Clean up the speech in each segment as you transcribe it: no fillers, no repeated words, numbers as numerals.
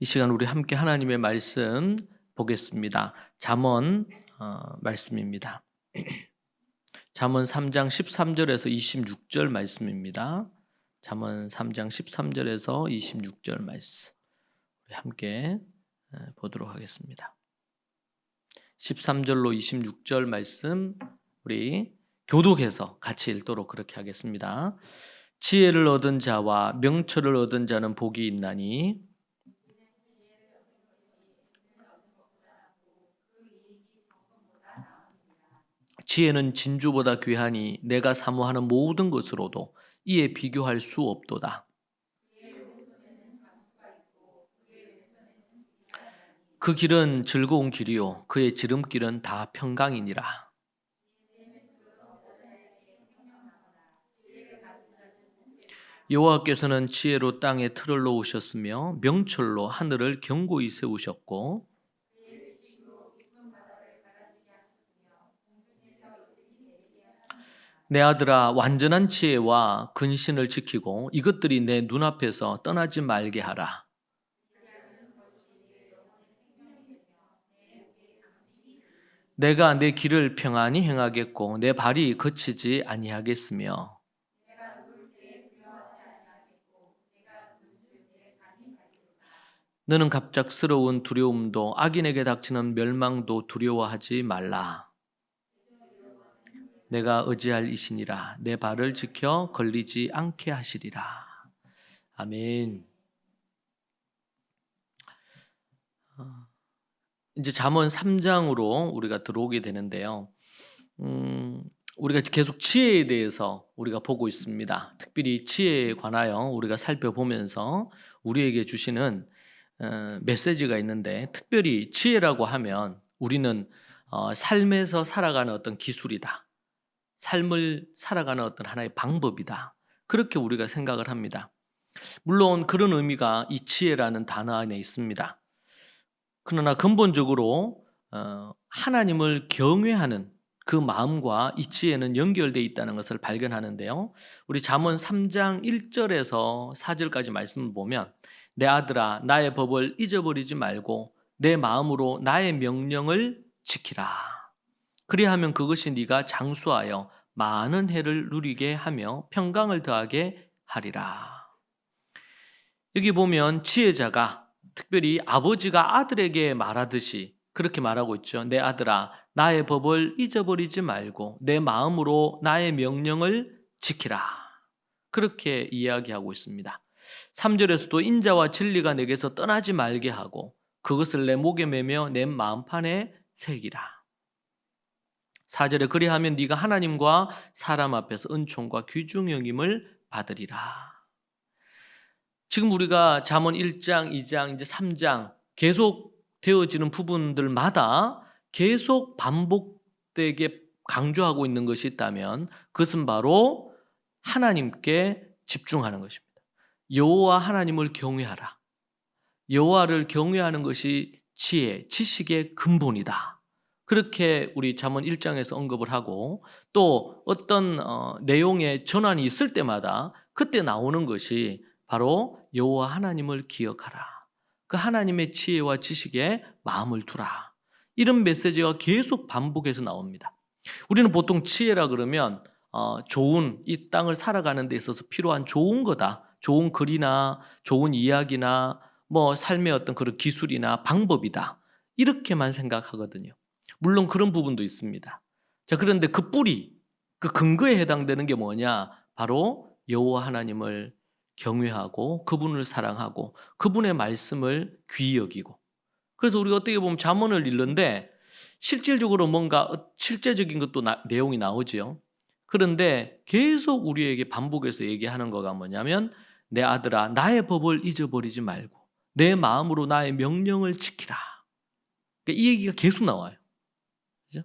이 시간 우리 함께 하나님의 말씀 보겠습니다. 잠언 말씀입니다. 잠언 3장 13절에서 26절 말씀입니다. 잠언 3장 13절에서 26절 말씀 우리 함께 보도록 하겠습니다. 13절로 26절 말씀 우리 교독해서 같이 읽도록 그렇게 하겠습니다. 지혜를 얻은 자와 명철을 얻은 자는 복이 있나니 지혜는 진주보다 귀하니 내가 사모하는 모든 것으로도 이에 비교할 수 없도다. 그 길은 즐거운 길이요 그의 지름길은 다 평강이니라. 여호와께서는 지혜로 땅에 틀을 놓으셨으며 명철로 하늘을 견고히 세우셨고 내 아들아 완전한 지혜와 근신을 지키고 이것들이 내 눈앞에서 떠나지 말게 하라. 내가 내 길을 평안히 행하겠고 내 발이 거치지 아니하겠으며 너는 갑작스러운 두려움도 악인에게 닥치는 멸망도 두려워하지 말라. 내가 의지할 이시니라. 내 발을 지켜 걸리지 않게 하시리라. 아멘. 이제 잠언 3장으로 우리가 들어오게 되는데요. 우리가 계속 지혜에 대해서 우리가 보고 있습니다. 특별히 지혜에 관하여 우리가 살펴보면서 우리에게 주시는 메시지가 있는데, 특별히 지혜라고 하면 우리는 삶에서 살아가는 어떤 기술이다. 삶을 살아가는 어떤 하나의 방법이다. 그렇게 우리가 생각을 합니다. 물론 그런 의미가 이 지혜라는 단어 안에 있습니다. 그러나 근본적으로 하나님을 경외하는 그 마음과 이 지혜는 연결되어 있다는 것을 발견하는데요. 우리 잠언 3장 1절에서 4절까지 말씀을 보면 내 아들아 나의 법을 잊어버리지 말고 내 마음으로 나의 명령을 지키라. 그리하면 그것이 네가 장수하여 많은 해를 누리게 하며 평강을 더하게 하리라. 여기 보면 지혜자가 특별히 아버지가 아들에게 말하듯이 그렇게 말하고 있죠. 내 아들아 나의 법을 잊어버리지 말고 내 마음으로 나의 명령을 지키라. 그렇게 이야기하고 있습니다. 3절에서도 인자와 진리가 내게서 떠나지 말게 하고 그것을 내 목에 매며 내 마음판에 새기라. 4절에 그리하면 네가 하나님과 사람 앞에서 은총과 귀중 여김을 받으리라. 지금 우리가 잠언 1장, 2장, 이제 3장 계속 되어지는 부분들마다 계속 반복되게 강조하고 있는 것이 있다면 그것은 바로 하나님께 집중하는 것입니다. 여호와 하나님을 경외하라. 여호와를 경외하는 것이 지혜, 지식의 근본이다. 그렇게 우리 잠언 1장에서 언급을 하고 또 어떤 내용의 전환이 있을 때마다 그때 나오는 것이 바로 여호와 하나님을 기억하라. 그 하나님의 지혜와 지식에 마음을 두라. 이런 메시지가 계속 반복해서 나옵니다. 우리는 보통 지혜라 그러면 좋은 이 땅을 살아가는 데 있어서 필요한 좋은 거다. 좋은 글이나 좋은 이야기나 뭐 삶의 어떤 그런 기술이나 방법이다. 이렇게만 생각하거든요. 물론 그런 부분도 있습니다. 자, 그런데 그 뿌리, 그 근거에 해당되는 게 뭐냐? 바로 여호와 하나님을 경외하고 그분을 사랑하고 그분의 말씀을 귀히 여기고. 그래서 우리가 어떻게 보면 잠언을 읽는데 실질적으로 뭔가 실제적인 것도 내용이 나오지요. 그런데 계속 우리에게 반복해서 얘기하는 거가 뭐냐면 내 아들아 나의 법을 잊어버리지 말고 내 마음으로 나의 명령을 지키라. 그러니까 이 얘기가 계속 나와요. 그죠?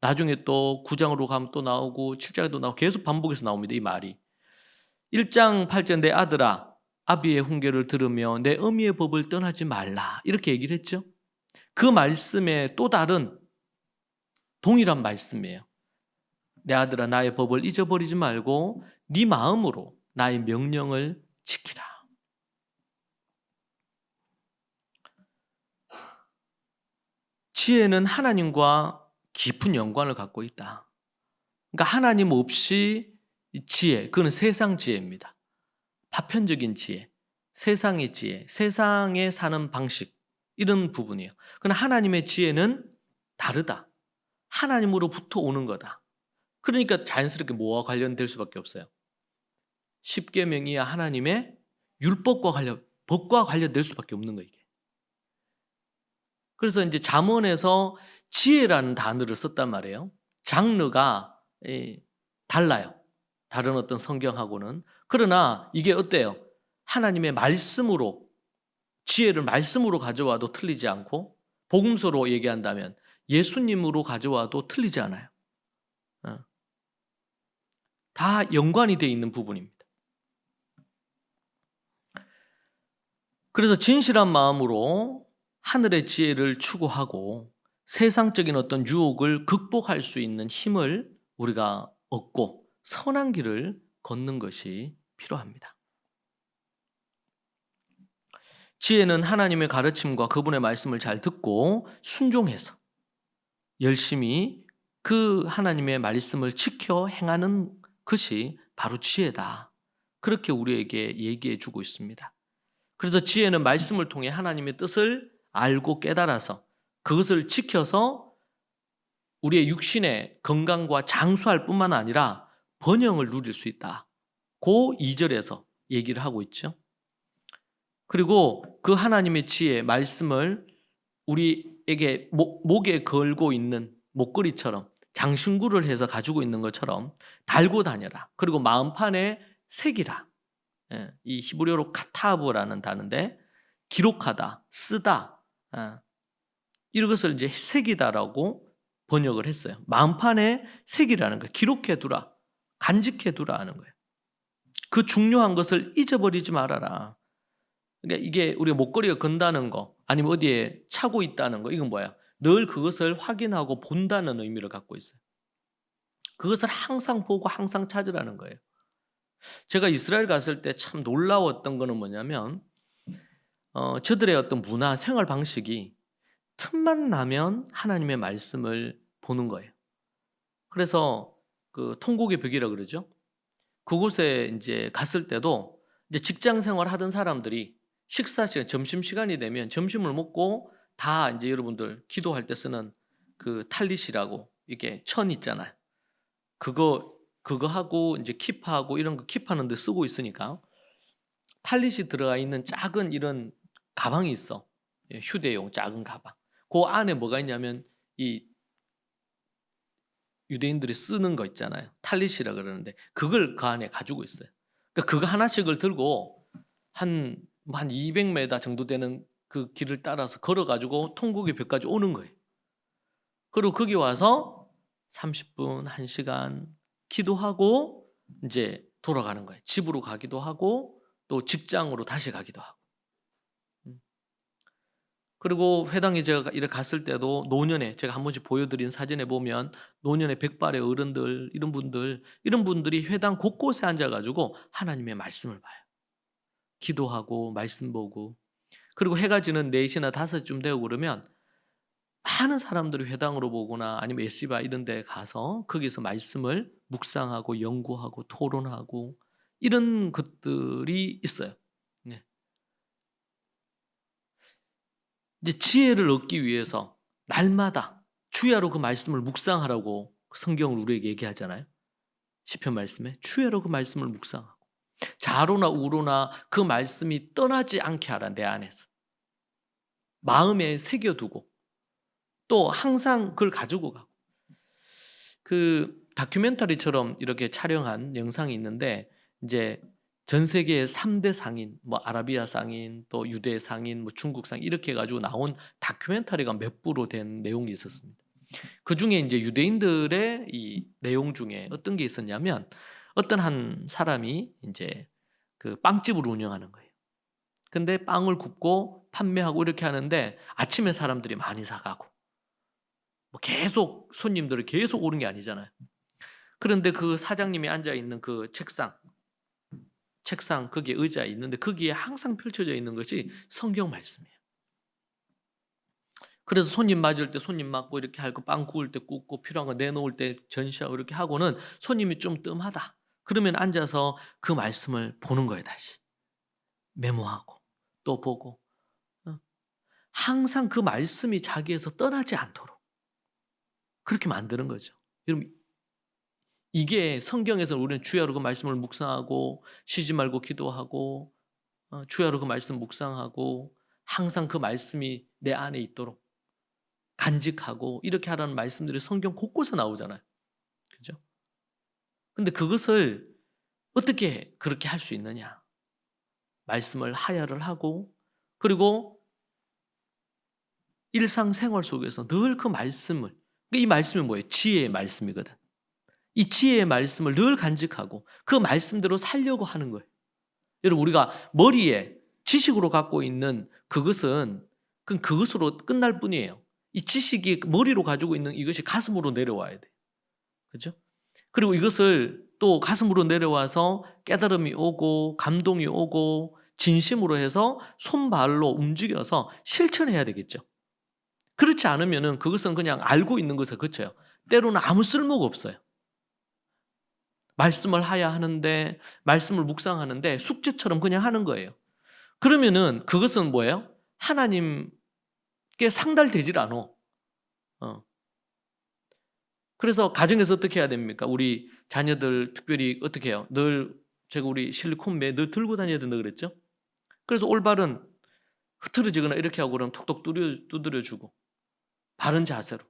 나중에 또 9장으로 가면 또 나오고 7장에도 나오고 계속 반복해서 나옵니다. 이 말이. 1장 8절 내 아들아 아비의 훈계를 들으며 내 어미의 법을 떠나지 말라. 이렇게 얘기를 했죠. 그 말씀에 또 다른 동일한 말씀이에요. 내 아들아 나의 법을 잊어버리지 말고 네 마음으로 나의 명령을 지키라. 지혜는 하나님과 깊은 연관을 갖고 있다. 그러니까 하나님 없이 지혜, 그건 세상 지혜입니다. 파편적인 지혜, 세상의 지혜, 세상에 사는 방식, 이런 부분이에요. 그러나 하나님의 지혜는 다르다. 하나님으로부터 오는 거다. 그러니까 자연스럽게 뭐와 관련될 수밖에 없어요. 십계명이 하나님의 법과 관련될 수밖에 없는 거예요. 이게. 그래서 이제 잠언에서 지혜라는 단어를 썼단 말이에요. 장르가 달라요. 다른 어떤 성경하고는. 그러나 이게 어때요? 하나님의 말씀으로, 지혜를 말씀으로 가져와도 틀리지 않고, 복음서로 얘기한다면 예수님으로 가져와도 틀리지 않아요. 다 연관이 되어 있는 부분입니다. 그래서 진실한 마음으로 하늘의 지혜를 추구하고 세상적인 어떤 유혹을 극복할 수 있는 힘을 우리가 얻고 선한 길을 걷는 것이 필요합니다. 지혜는 하나님의 가르침과 그분의 말씀을 잘 듣고 순종해서 열심히 그 하나님의 말씀을 지켜 행하는 것이 바로 지혜다. 그렇게 우리에게 얘기해 주고 있습니다. 그래서 지혜는 말씀을 통해 하나님의 뜻을 알고 깨달아서 그것을 지켜서 우리의 육신의 건강과 장수할 뿐만 아니라 번영을 누릴 수 있다. 그 2절에서 얘기를 하고 있죠. 그리고 그 하나님의 지혜, 말씀을 우리에게 목에 걸고 있는 목걸이처럼 장신구를 해서 가지고 있는 것처럼 달고 다녀라. 그리고 마음판에 새기라. 이 히브리어로 카타브라는 단어인데 기록하다, 쓰다, 이것을 이제 새기다라고 번역을 했어요. 마음판에 새기라는 거예요. 기록해두라, 간직해두라 하는 거예요. 그 중요한 것을 잊어버리지 말아라. 그러니까 이게 우리가 목걸이가 건다는 거, 아니면 어디에 차고 있다는 거, 이건 뭐야? 늘 그것을 확인하고 본다는 의미를 갖고 있어요. 그것을 항상 보고 항상 찾으라는 거예요. 제가 이스라엘 갔을 때 참 놀라웠던 거는 뭐냐면 저들의 어떤 문화, 생활 방식이 틈만 나면 하나님의 말씀을 보는 거예요. 그래서 그 통곡의 벽이라 그러죠. 그곳에 이제 갔을 때도 이제 직장 생활 하던 사람들이 식사 시간, 점심 시간이 되면 점심을 먹고 다 이제 여러분들 기도할 때 쓰는 그 탈릿이라고 이게 천 있잖아요. 그거 하고 이제 킵하고 이런 거 킵하는 데 쓰고 있으니까 탈릿이 들어가 있는 작은 이런 가방이 있어. 휴대용 작은 가방. 그 안에 뭐가 있냐면 이 유대인들이 쓰는 거 있잖아요. 탈릿이라 그러는데 그걸 그 안에 가지고 있어요. 그러니까 그거 하나씩을 들고 한 200m 정도 되는 그 길을 따라서 걸어가지고 통곡의 벽까지 오는 거예요. 그리고 거기 와서 30분, 1시간 기도하고 이제 돌아가는 거예요. 집으로 가기도 하고 또 직장으로 다시 가기도 하고. 그리고 회당에 제가 이렇게 갔을 때도 노년에 제가 한 번씩 보여드린 사진에 보면 노년의 백발의 어른들 이런 분들이 회당 곳곳에 앉아가지고 하나님의 말씀을 봐요. 기도하고 말씀 보고. 그리고 해가 지는 4시나 5시쯤 되고 그러면 많은 사람들이 회당으로 보거나 아니면 예시바 이런 데 가서 거기서 말씀을 묵상하고 연구하고 토론하고 이런 것들이 있어요. 네. 이제 지혜를 얻기 위해서 날마다 주야로 그 말씀을 묵상하라고 성경을 우리에게 얘기하잖아요. 시편 말씀에 주야로 그 말씀을 묵상하고 자로나 우로나 그 말씀이 떠나지 않게 하라. 내 안에서 마음에 새겨두고 또 항상 그걸 가지고 가고. 그 다큐멘터리처럼 이렇게 촬영한 영상이 있는데 이제 전 세계의 3대 상인, 뭐 아라비아 상인, 또 유대 상인, 뭐 중국 상인 이렇게 해가지고 나온 다큐멘터리가 몇 부로 된 내용이 있었습니다. 그 중에 이제 유대인들의 이 내용 중에 어떤 게 있었냐면 어떤 한 사람이 이제 그 빵집을 운영하는 거예요. 근데 빵을 굽고 판매하고 이렇게 하는데 아침에 사람들이 많이 사가고 뭐 계속 손님들이 계속 오는 게 아니잖아요. 그런데 그 사장님이 앉아 있는 그 책상 거기에 의자에 있는데 거기에 항상 펼쳐져 있는 것이 성경 말씀이에요. 그래서 손님 맞을 때 손님 맞고 이렇게 하고 빵 구울 때 굽고 필요한 거 내놓을 때 전시하고 이렇게 하고는 손님이 좀 뜸하다. 그러면 앉아서 그 말씀을 보는 거예요, 다시. 메모하고 또 보고. 항상 그 말씀이 자기에서 떠나지 않도록 그렇게 만드는 거죠. 여러분, 이게 성경에서 우리는 주야로 그 말씀을 묵상하고 쉬지 말고 기도하고 주야로 그 말씀 묵상하고 항상 그 말씀이 내 안에 있도록 간직하고 이렇게 하라는 말씀들이 성경 곳곳에 나오잖아요. 그죠? 근데 그것을 어떻게 그렇게 할 수 있느냐? 말씀을 하야를 하고 그리고 일상생활 속에서 늘 그 말씀을, 이 말씀이 뭐예요? 지혜의 말씀이거든. 이 지혜의 말씀을 늘 간직하고 그 말씀대로 살려고 하는 거예요. 여러분, 우리가 머리에 지식으로 갖고 있는 그것은 그것으로 끝날 뿐이에요. 이 지식이 머리로 가지고 있는 이것이 가슴으로 내려와야 돼요. 그렇죠? 그리고 이것을 또 가슴으로 내려와서 깨달음이 오고 감동이 오고 진심으로 해서 손발로 움직여서 실천해야 되겠죠. 그렇지 않으면 그것은 그냥 알고 있는 것에 그쳐요. 때로는 아무 쓸모가 없어요. 말씀을 하야 하는데 말씀을 묵상하는데 숙제처럼 그냥 하는 거예요. 그러면은 그것은 뭐예요? 하나님께 상달되질 않아. 그래서 가정에서 어떻게 해야 됩니까? 우리 자녀들 특별히 어떻게 해요? 늘 제가 우리 실리콘매 늘 들고 다녀야 된다 그랬죠? 그래서 올바른 흐트러지거나 이렇게 하고 그러면 톡톡 두드려주고 바른 자세로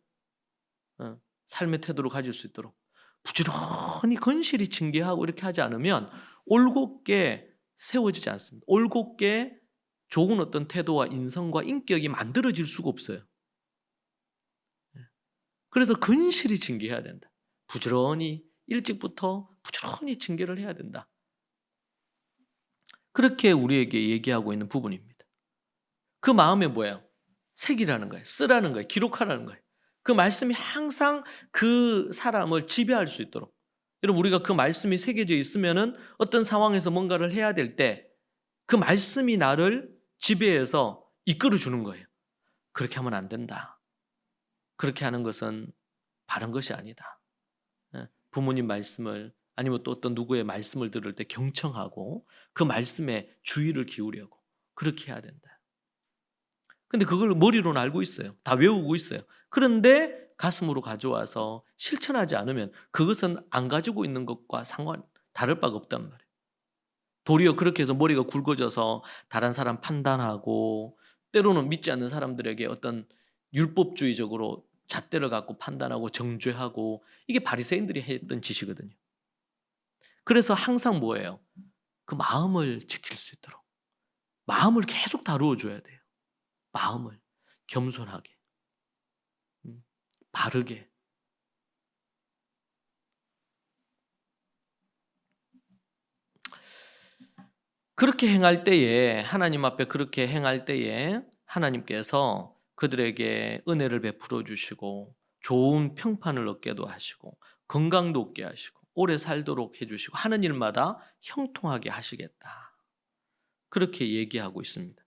삶의 태도를 가질 수 있도록 부지런히 건실히 징계하고 이렇게 하지 않으면 올곧게 세워지지 않습니다. 올곧게 좋은 어떤 태도와 인성과 인격이 만들어질 수가 없어요. 그래서 건실히 징계해야 된다. 부지런히 일찍부터 부지런히 징계를 해야 된다. 그렇게 우리에게 얘기하고 있는 부분입니다. 그 마음에 뭐예요? 새기라는 거예요. 쓰라는 거예요. 기록하라는 거예요. 그 말씀이 항상 그 사람을 지배할 수 있도록. 여러분, 우리가 그 말씀이 새겨져 있으면은 어떤 상황에서 뭔가를 해야 될 때 그 말씀이 나를 지배해서 이끌어 주는 거예요. 그렇게 하면 안 된다. 그렇게 하는 것은 바른 것이 아니다. 부모님 말씀을 아니면 또 어떤 누구의 말씀을 들을 때 경청하고 그 말씀에 주의를 기울이고 그렇게 해야 된다. 근데 그걸 머리로는 알고 있어요. 다 외우고 있어요. 그런데 가슴으로 가져와서 실천하지 않으면 그것은 안 가지고 있는 것과 다를 바가 없단 말이에요. 도리어 그렇게 해서 머리가 굵어져서 다른 사람 판단하고 때로는 믿지 않는 사람들에게 어떤 율법주의적으로 잣대를 갖고 판단하고 정죄하고 이게 바리새인들이 했던 짓이거든요. 그래서 항상 뭐예요? 그 마음을 지킬 수 있도록 마음을 계속 다루어 줘야 돼요. 마음을 겸손하게 바르게 그렇게 행할 때에 하나님 앞에 그렇게 행할 때에 하나님께서 그들에게 은혜를 베풀어 주시고 좋은 평판을 얻게도 하시고 건강도 얻게 하시고 오래 살도록 해주시고 하는 일마다 형통하게 하시겠다. 그렇게 얘기하고 있습니다.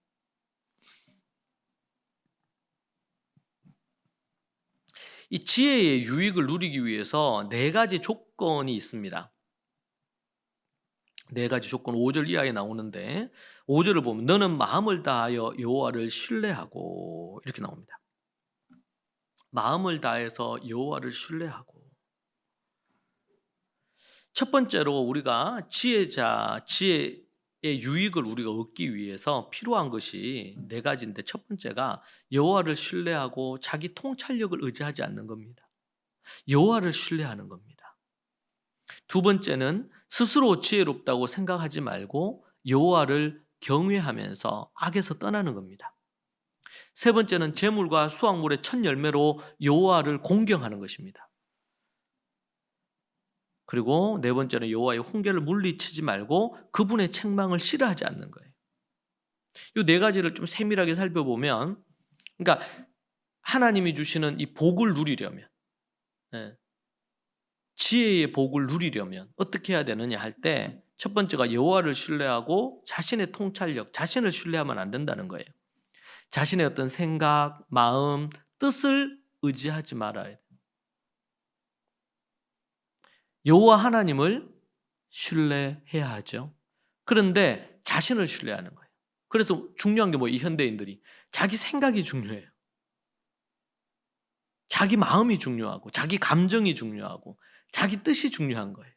이 지혜의 유익을 누리기 위해서 4가지 조건이 있습니다. 4가지 조건 5절 이하에 나오는데 5절을 보면 너는 마음을 다하여 여호와를 신뢰하고 이렇게 나옵니다. 마음을 다해서 여호와를 신뢰하고 첫 번째로 우리가 지혜의 유익을 우리가 얻기 위해서 필요한 것이 4가지인데 첫 번째가 여호와를 신뢰하고 자기 통찰력을 의지하지 않는 겁니다. 여호와를 신뢰하는 겁니다. 두 번째는 스스로 지혜롭다고 생각하지 말고 여호와를 경외하면서 악에서 떠나는 겁니다. 세 번째는 재물과 수확물의 첫 열매로 여호와를 공경하는 것입니다. 그리고 네 번째는 여호와의 훈계를 물리치지 말고 그분의 책망을 싫어하지 않는 거예요. 이 4가지를 좀 세밀하게 살펴보면, 그러니까 하나님이 주시는 이 복을 누리려면, 지혜의 복을 누리려면 어떻게 해야 되느냐 할 때 첫 번째가 여호와를 신뢰하고 자신의 통찰력, 자신을 신뢰하면 안 된다는 거예요. 자신의 어떤 생각, 마음, 뜻을 의지하지 말아야 돼요. 여호와 하나님을 신뢰해야 하죠. 그런데 자신을 신뢰하는 거예요. 그래서 중요한 게 이 현대인들이 자기 생각이 중요해요. 자기 마음이 중요하고 자기 감정이 중요하고 자기 뜻이 중요한 거예요.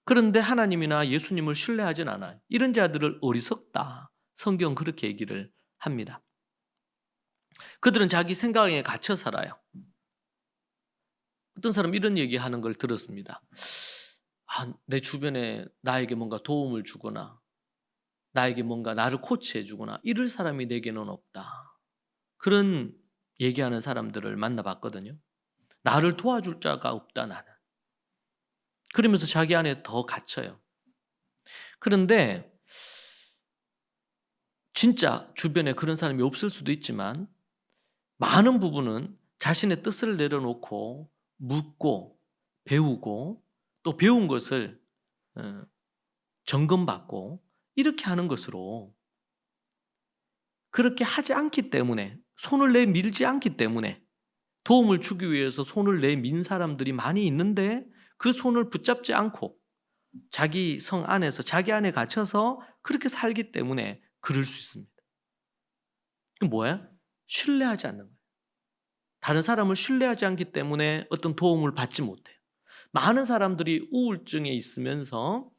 그런데 하나님이나 예수님을 신뢰하진 않아요. 이런 자들을 어리석다. 성경 그렇게 얘기를 합니다. 그들은 자기 생각에 갇혀 살아요. 어떤 사람 이런 얘기하는 걸 들었습니다. 내 주변에 나에게 뭔가 도움을 주거나 나에게 뭔가 나를 코치해 주거나 이럴 사람이 내게는 없다. 그런 얘기하는 사람들을 만나봤거든요. 나를 도와줄 자가 없다 나는. 그러면서 자기 안에 더 갇혀요. 그런데 진짜 주변에 그런 사람이 없을 수도 있지만 많은 부분은 자신의 뜻을 내려놓고 묻고 배우고 또 배운 것을 점검받고 이렇게 하는 것으로 그렇게 하지 않기 때문에 손을 내밀지 않기 때문에 도움을 주기 위해서 손을 내민 사람들이 많이 있는데 그 손을 붙잡지 않고 자기 성 안에서 자기 안에 갇혀서 그렇게 살기 때문에 그럴 수 있습니다. 이게 뭐야? 신뢰하지 않는 거예요. 다른 사람을 신뢰하지 않기 때문에 어떤 도움을 받지 못해요. 많은 사람들이 우울증에 있으면서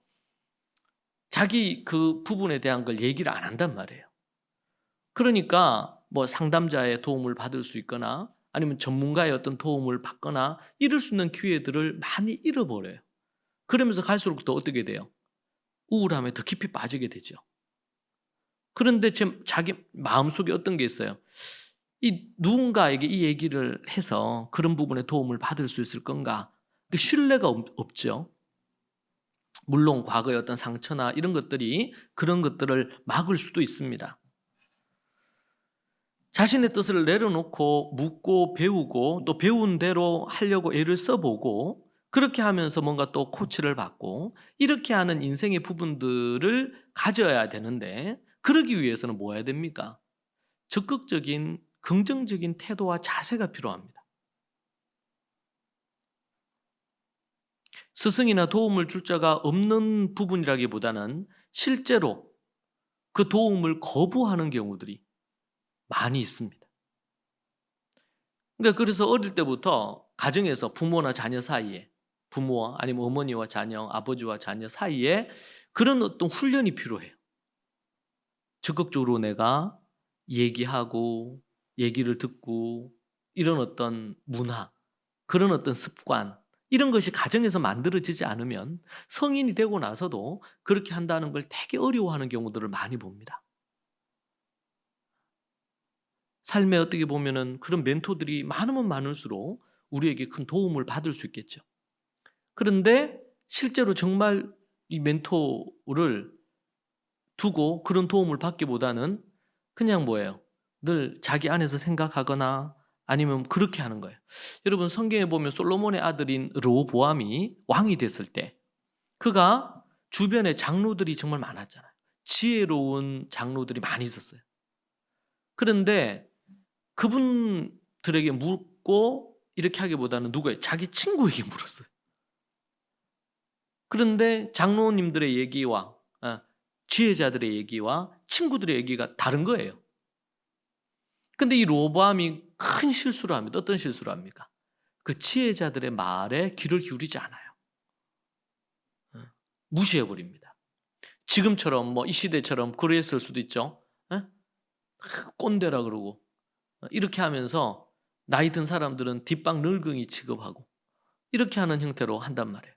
자기 그 부분에 대한 걸 얘기를 안 한단 말이에요. 그러니까 상담자의 도움을 받을 수 있거나 아니면 전문가의 어떤 도움을 받거나 이럴 수 있는 기회들을 많이 잃어버려요. 그러면서 갈수록 더 어떻게 돼요? 우울함에 더 깊이 빠지게 되죠. 그런데 자기 마음속에 어떤 게 있어요? 이 누군가에게 이 얘기를 해서 그런 부분에 도움을 받을 수 있을 건가? 그 신뢰가 없죠. 물론 과거의 어떤 상처나 이런 것들이 그런 것들을 막을 수도 있습니다. 자신의 뜻을 내려놓고 묻고 배우고 또 배운 대로 하려고 애를 써보고 그렇게 하면서 뭔가 또 코치를 받고 이렇게 하는 인생의 부분들을 가져야 되는데 그러기 위해서는 뭐 해야 됩니까? 적극적인 긍정적인 태도와 자세가 필요합니다. 스승이나 도움을 줄 자가 없는 부분이라기보다는 실제로 그 도움을 거부하는 경우들이 많이 있습니다. 그러니까 그래서 어릴 때부터 가정에서 부모나 자녀 사이에 부모와 아니면 어머니와 자녀, 아버지와 자녀 사이에 그런 어떤 훈련이 필요해요. 적극적으로 내가 얘기하고 얘기를 듣고 이런 어떤 문화, 그런 어떤 습관 이런 것이 가정에서 만들어지지 않으면 성인이 되고 나서도 그렇게 한다는 걸 되게 어려워하는 경우들을 많이 봅니다. 삶에 어떻게 보면은 그런 멘토들이 많으면 많을수록 우리에게 큰 도움을 받을 수 있겠죠. 그런데 실제로 정말 이 멘토를 두고 그런 도움을 받기보다는 그냥 뭐예요? 늘 자기 안에서 생각하거나 아니면 그렇게 하는 거예요. 여러분 성경에 보면 솔로몬의 아들인 르호보암이 왕이 됐을 때 그가 주변에 장로들이 정말 많았잖아요. 지혜로운 장로들이 많이 있었어요. 그런데 그분들에게 묻고 이렇게 하기보다는 누구예요? 자기 친구에게 물었어요. 그런데 장로님들의 얘기와 지혜자들의 얘기와 친구들의 얘기가 다른 거예요. 근데 이 로보암이 큰 실수를 합니다. 어떤 실수를 합니까? 그 지혜자들의 말에 귀를 기울이지 않아요. 무시해버립니다. 지금처럼 이 시대처럼 그랬을 수도 있죠. 꼰대라 그러고 이렇게 하면서 나이 든 사람들은 뒷방 늙은이 취급하고 이렇게 하는 형태로 한단 말이에요.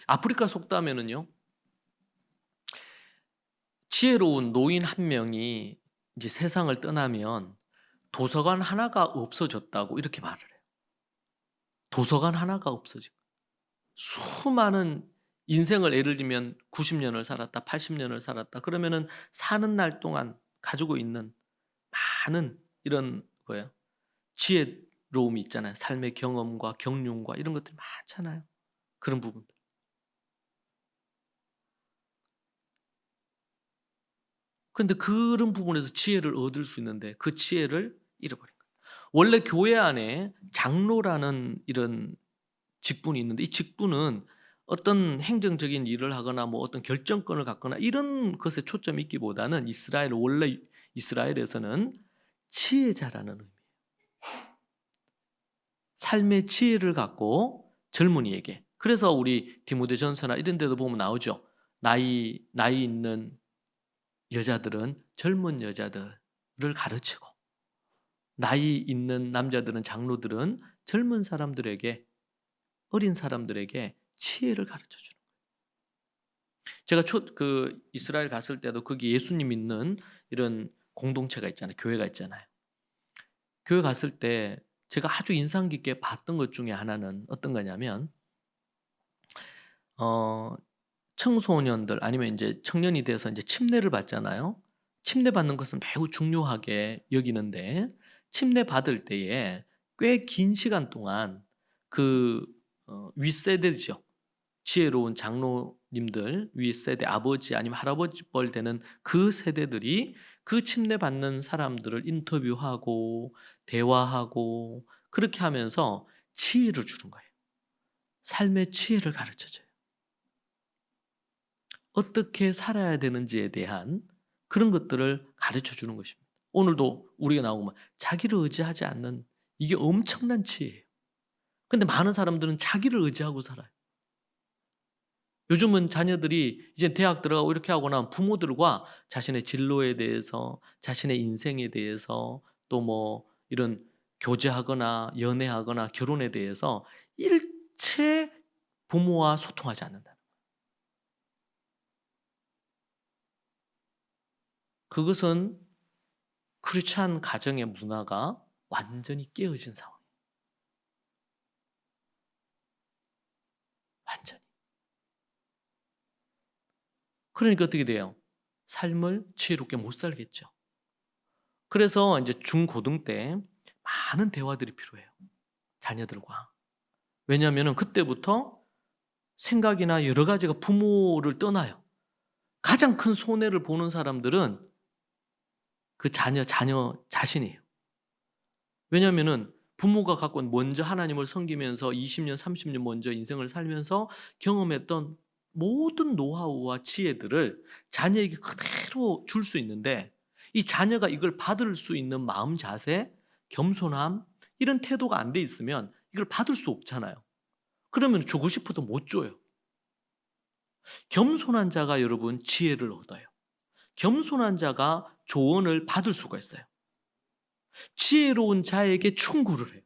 아프리카 속담에는요. 지혜로운 노인 한 명이 이제 세상을 떠나면 도서관 하나가 없어졌다고 이렇게 말을 해요. 도서관 하나가 없어지고 수많은 인생을 예를 들면 90년을 살았다, 80년을 살았다. 그러면은 사는 날 동안 가지고 있는 많은 이런 거예요. 지혜로움이 있잖아요. 삶의 경험과 경륜과 이런 것들이 많잖아요. 그런 부분들. 그런데 그런 부분에서 지혜를 얻을 수 있는데 그 지혜를 잃어버린 거예요. 원래 교회 안에 장로라는 이런 직분이 있는데 이 직분은 어떤 행정적인 일을 하거나 뭐 어떤 결정권을 갖거나 이런 것에 초점이 있기보다는 원래 이스라엘에서는 지혜자라는 의미예요. 삶의 지혜를 갖고 젊은이에게. 그래서 우리 디모데전서나 이런 데도 보면 나오죠. 나이 있는 여자들은 젊은 여자들을 가르치고 나이 있는 남자들은 장로들은 젊은 사람들에게 어린 사람들에게 지혜를 가르쳐 주는 거예요. 제가 이스라엘 갔을 때도 거기 예수님 믿는 이런 공동체가 있잖아요. 교회가 있잖아요. 교회 갔을 때 제가 아주 인상 깊게 봤던 것 중에 하나는 어떤 거냐면 청소년들 아니면 이제 청년이 돼서 이제 침례를 받잖아요. 침례 받는 것은 매우 중요하게 여기는데 침례 받을 때에 꽤 긴 시간 동안 그 윗세대죠. 지혜로운 장로님들, 윗세대 아버지 아니면 할아버지 뻘 되는 그 세대들이 그 침례 받는 사람들을 인터뷰하고 대화하고 그렇게 하면서 지혜를 주는 거예요. 삶의 지혜를 가르쳐줘요. 어떻게 살아야 되는지에 대한 그런 것들을 가르쳐 주는 것입니다. 오늘도 우리가 나오면 자기를 의지하지 않는 이게 엄청난 지혜예요. 근데 많은 사람들은 자기를 의지하고 살아요. 요즘은 자녀들이 이제 대학 들어가고 이렇게 하고 나면 부모들과 자신의 진로에 대해서, 자신의 인생에 대해서 또 뭐 이런 교제하거나 연애하거나 결혼에 대해서 일체 부모와 소통하지 않는다. 그것은 크리스찬 가정의 문화가 완전히 깨어진 상황이에요. 완전히. 그러니까 어떻게 돼요? 삶을 지혜롭게 못 살겠죠. 그래서 이제 중고등 때 많은 대화들이 필요해요. 자녀들과. 왜냐하면 그때부터 생각이나 여러 가지가 부모를 떠나요. 가장 큰 손해를 보는 사람들은 그 자녀 자신이에요. 왜냐하면 부모가 갖고 먼저 하나님을 섬기면서 20년, 30년 먼저 인생을 살면서 경험했던 모든 노하우와 지혜들을 자녀에게 그대로 줄 수 있는데 이 자녀가 이걸 받을 수 있는 마음 자세, 겸손함 이런 태도가 안 돼 있으면 이걸 받을 수 없잖아요. 그러면 주고 싶어도 못 줘요. 겸손한 자가 여러분 지혜를 얻어요. 겸손한 자가 조언을 받을 수가 있어요. 지혜로운 자에게 충고를 해요.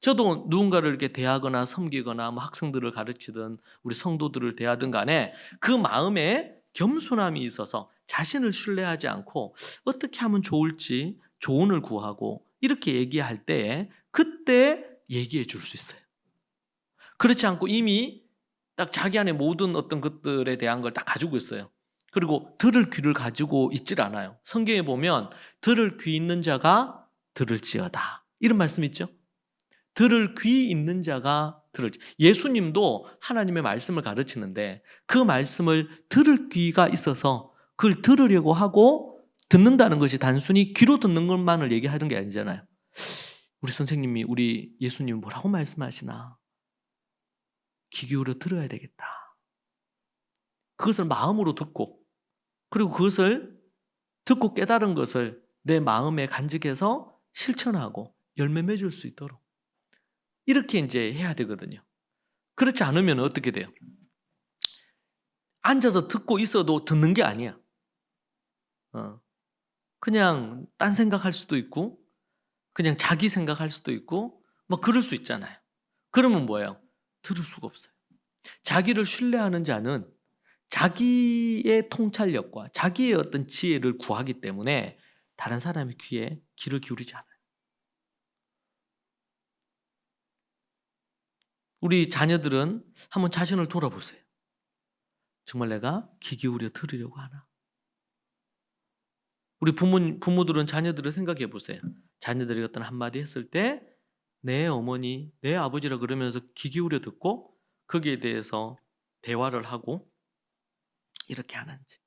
저도 누군가를 이렇게 대하거나 섬기거나 뭐 학생들을 가르치든 우리 성도들을 대하든 간에 그 마음에 겸손함이 있어서 자신을 신뢰하지 않고 어떻게 하면 좋을지 조언을 구하고 이렇게 얘기할 때에 그때 얘기해 줄 수 있어요. 그렇지 않고 이미 딱 자기 안에 모든 어떤 것들에 대한 걸 딱 가지고 있어요. 그리고 들을 귀를 가지고 있질 않아요. 성경에 보면 들을 귀 있는 자가 들을지어다. 이런 말씀 있죠? 들을 귀 있는 자가 들을지. 예수님도 하나님의 말씀을 가르치는데 그 말씀을 들을 귀가 있어서 그걸 들으려고 하고 듣는다는 것이 단순히 귀로 듣는 것만을 얘기하는 게 아니잖아요. 우리 선생님이 우리 예수님 뭐라고 말씀하시나? 귀 기울여 들어야 되겠다. 그것을 마음으로 듣고 그리고 그것을 듣고 깨달은 것을 내 마음에 간직해서 실천하고 열매 맺을 수 있도록 이렇게 이제 해야 되거든요. 그렇지 않으면 어떻게 돼요? 앉아서 듣고 있어도 듣는 게 아니야. 그냥 딴 생각할 수도 있고 그냥 자기 생각할 수도 있고 뭐 그럴 수 있잖아요. 그러면 뭐예요? 들을 수가 없어요. 자기를 신뢰하는 자는 자기의 통찰력과 자기의 어떤 지혜를 구하기 때문에 다른 사람의 귀에 귀를 기울이지 않아요. 우리 자녀들은 한번 자신을 돌아보세요. 정말 내가 귀 기울여 들으려고 하나? 우리 부모들은 자녀들을 생각해 보세요. 자녀들이 어떤 한마디 했을 때 내 어머니, 내 아버지라 그러면서 귀 기울여 듣고 거기에 대해서 대화를 하고 이렇게 하는지.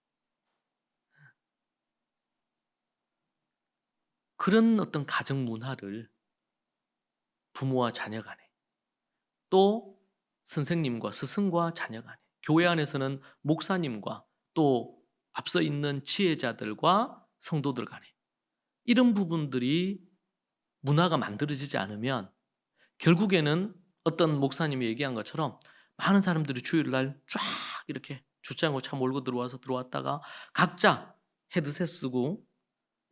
그런 어떤 가정 문화를 부모와 자녀 간에, 또 선생님과 스승과 자녀 간에, 교회 안에서는 목사님과 또 앞서 있는 지혜자들과 성도들 간에, 이런 부분들이 문화가 만들어지지 않으면 결국에는 어떤 목사님이 얘기한 것처럼 많은 사람들이 주일날 쫙 이렇게 주차장으로 차 몰고 들어왔다가 각자 헤드셋 쓰고,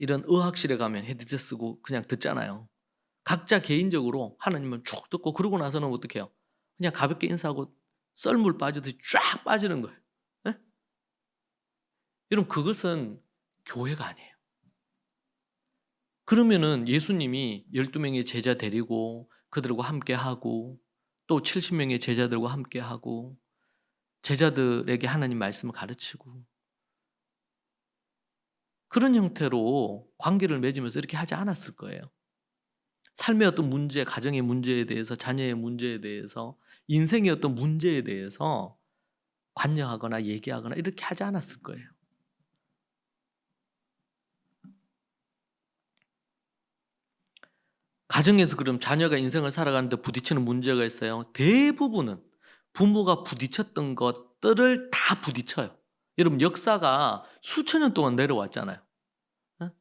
이런 의학실에 가면 헤드셋 쓰고 그냥 듣잖아요. 각자 개인적으로 하나님을 쭉 듣고, 그러고 나서는 어떻게 해요? 그냥 가볍게 인사하고 썰물 빠지듯이 쫙 빠지는 거예요. 네? 여러분, 그것은 교회가 아니에요. 그러면은 예수님이 12명의 제자 데리고 그들과 함께하고, 또 70명의 제자들과 함께하고, 제자들에게 하나님 말씀을 가르치고, 그런 형태로 관계를 맺으면서 이렇게 하지 않았을 거예요. 삶의 어떤 문제, 가정의 문제에 대해서, 자녀의 문제에 대해서, 인생의 어떤 문제에 대해서 관여하거나 얘기하거나 이렇게 하지 않았을 거예요. 가정에서 그럼 자녀가 인생을 살아가는데 부딪히는 문제가 있어요. 대부분은 부모가 부딪혔던 것들을 다 부딪혀요. 여러분, 역사가 수천 년 동안 내려왔잖아요.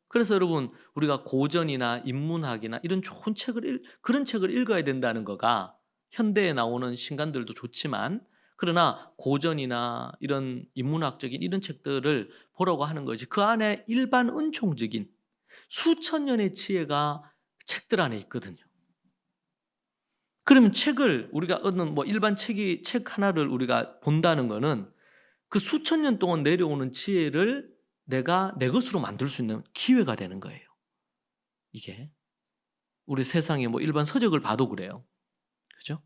그래서 여러분, 우리가 고전이나 인문학이나 이런 좋은 책을 그런 책을 읽어야 된다는 거가, 현대에 나오는 신간들도 좋지만, 그러나 고전이나 이런 인문학적인 이런 책들을 보라고 하는 것이, 그 안에 일반 은총적인 수천 년의 지혜가 책들 안에 있거든요. 그러면 책을 우리가 얻는 일반 책 하나를 우리가 본다는 거는 그 수천 년 동안 내려오는 지혜를 내가 내 것으로 만들 수 있는 기회가 되는 거예요. 이게 우리 세상에 일반 서적을 봐도 그래요. 그죠?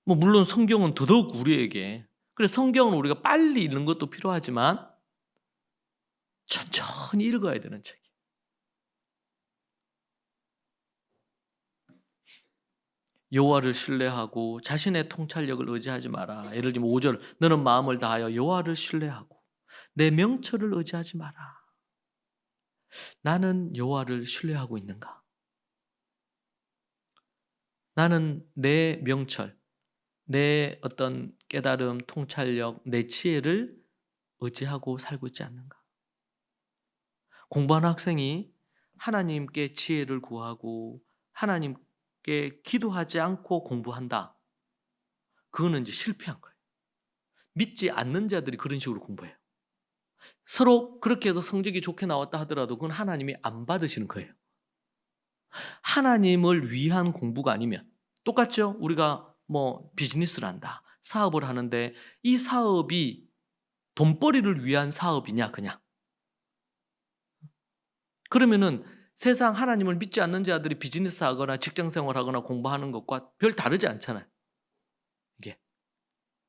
물론 성경은 더더욱 우리에게, 그래서 성경은 우리가 빨리 읽는 것도 필요하지만 천천히 읽어야 되는 책이에요. 여호와를 신뢰하고 자신의 통찰력을 의지하지 마라. 예를 들면 5절, 너는 마음을 다하여 여호와를 신뢰하고 내 명철을 의지하지 마라. 나는 여호와를 신뢰하고 있는가? 나는 내 명철, 내 어떤 깨달음, 통찰력, 내 지혜를 의지하고 살고 있지 않는가? 공부하는 학생이 하나님께 지혜를 구하고 하나님께 기도하지 않고 공부한다. 그거는 이제 실패한 거예요. 믿지 않는 자들이 그런 식으로 공부해요. 서로 그렇게 해서 성적이 좋게 나왔다 하더라도 그건 하나님이 안 받으시는 거예요. 하나님을 위한 공부가 아니면, 똑같죠? 우리가 비즈니스를 한다, 사업을 하는데 이 사업이 돈벌이를 위한 사업이냐 그냥, 그러면은 세상 하나님을 믿지 않는 자들이 비즈니스 하거나 직장생활 하거나 공부하는 것과 별 다르지 않잖아요. 이게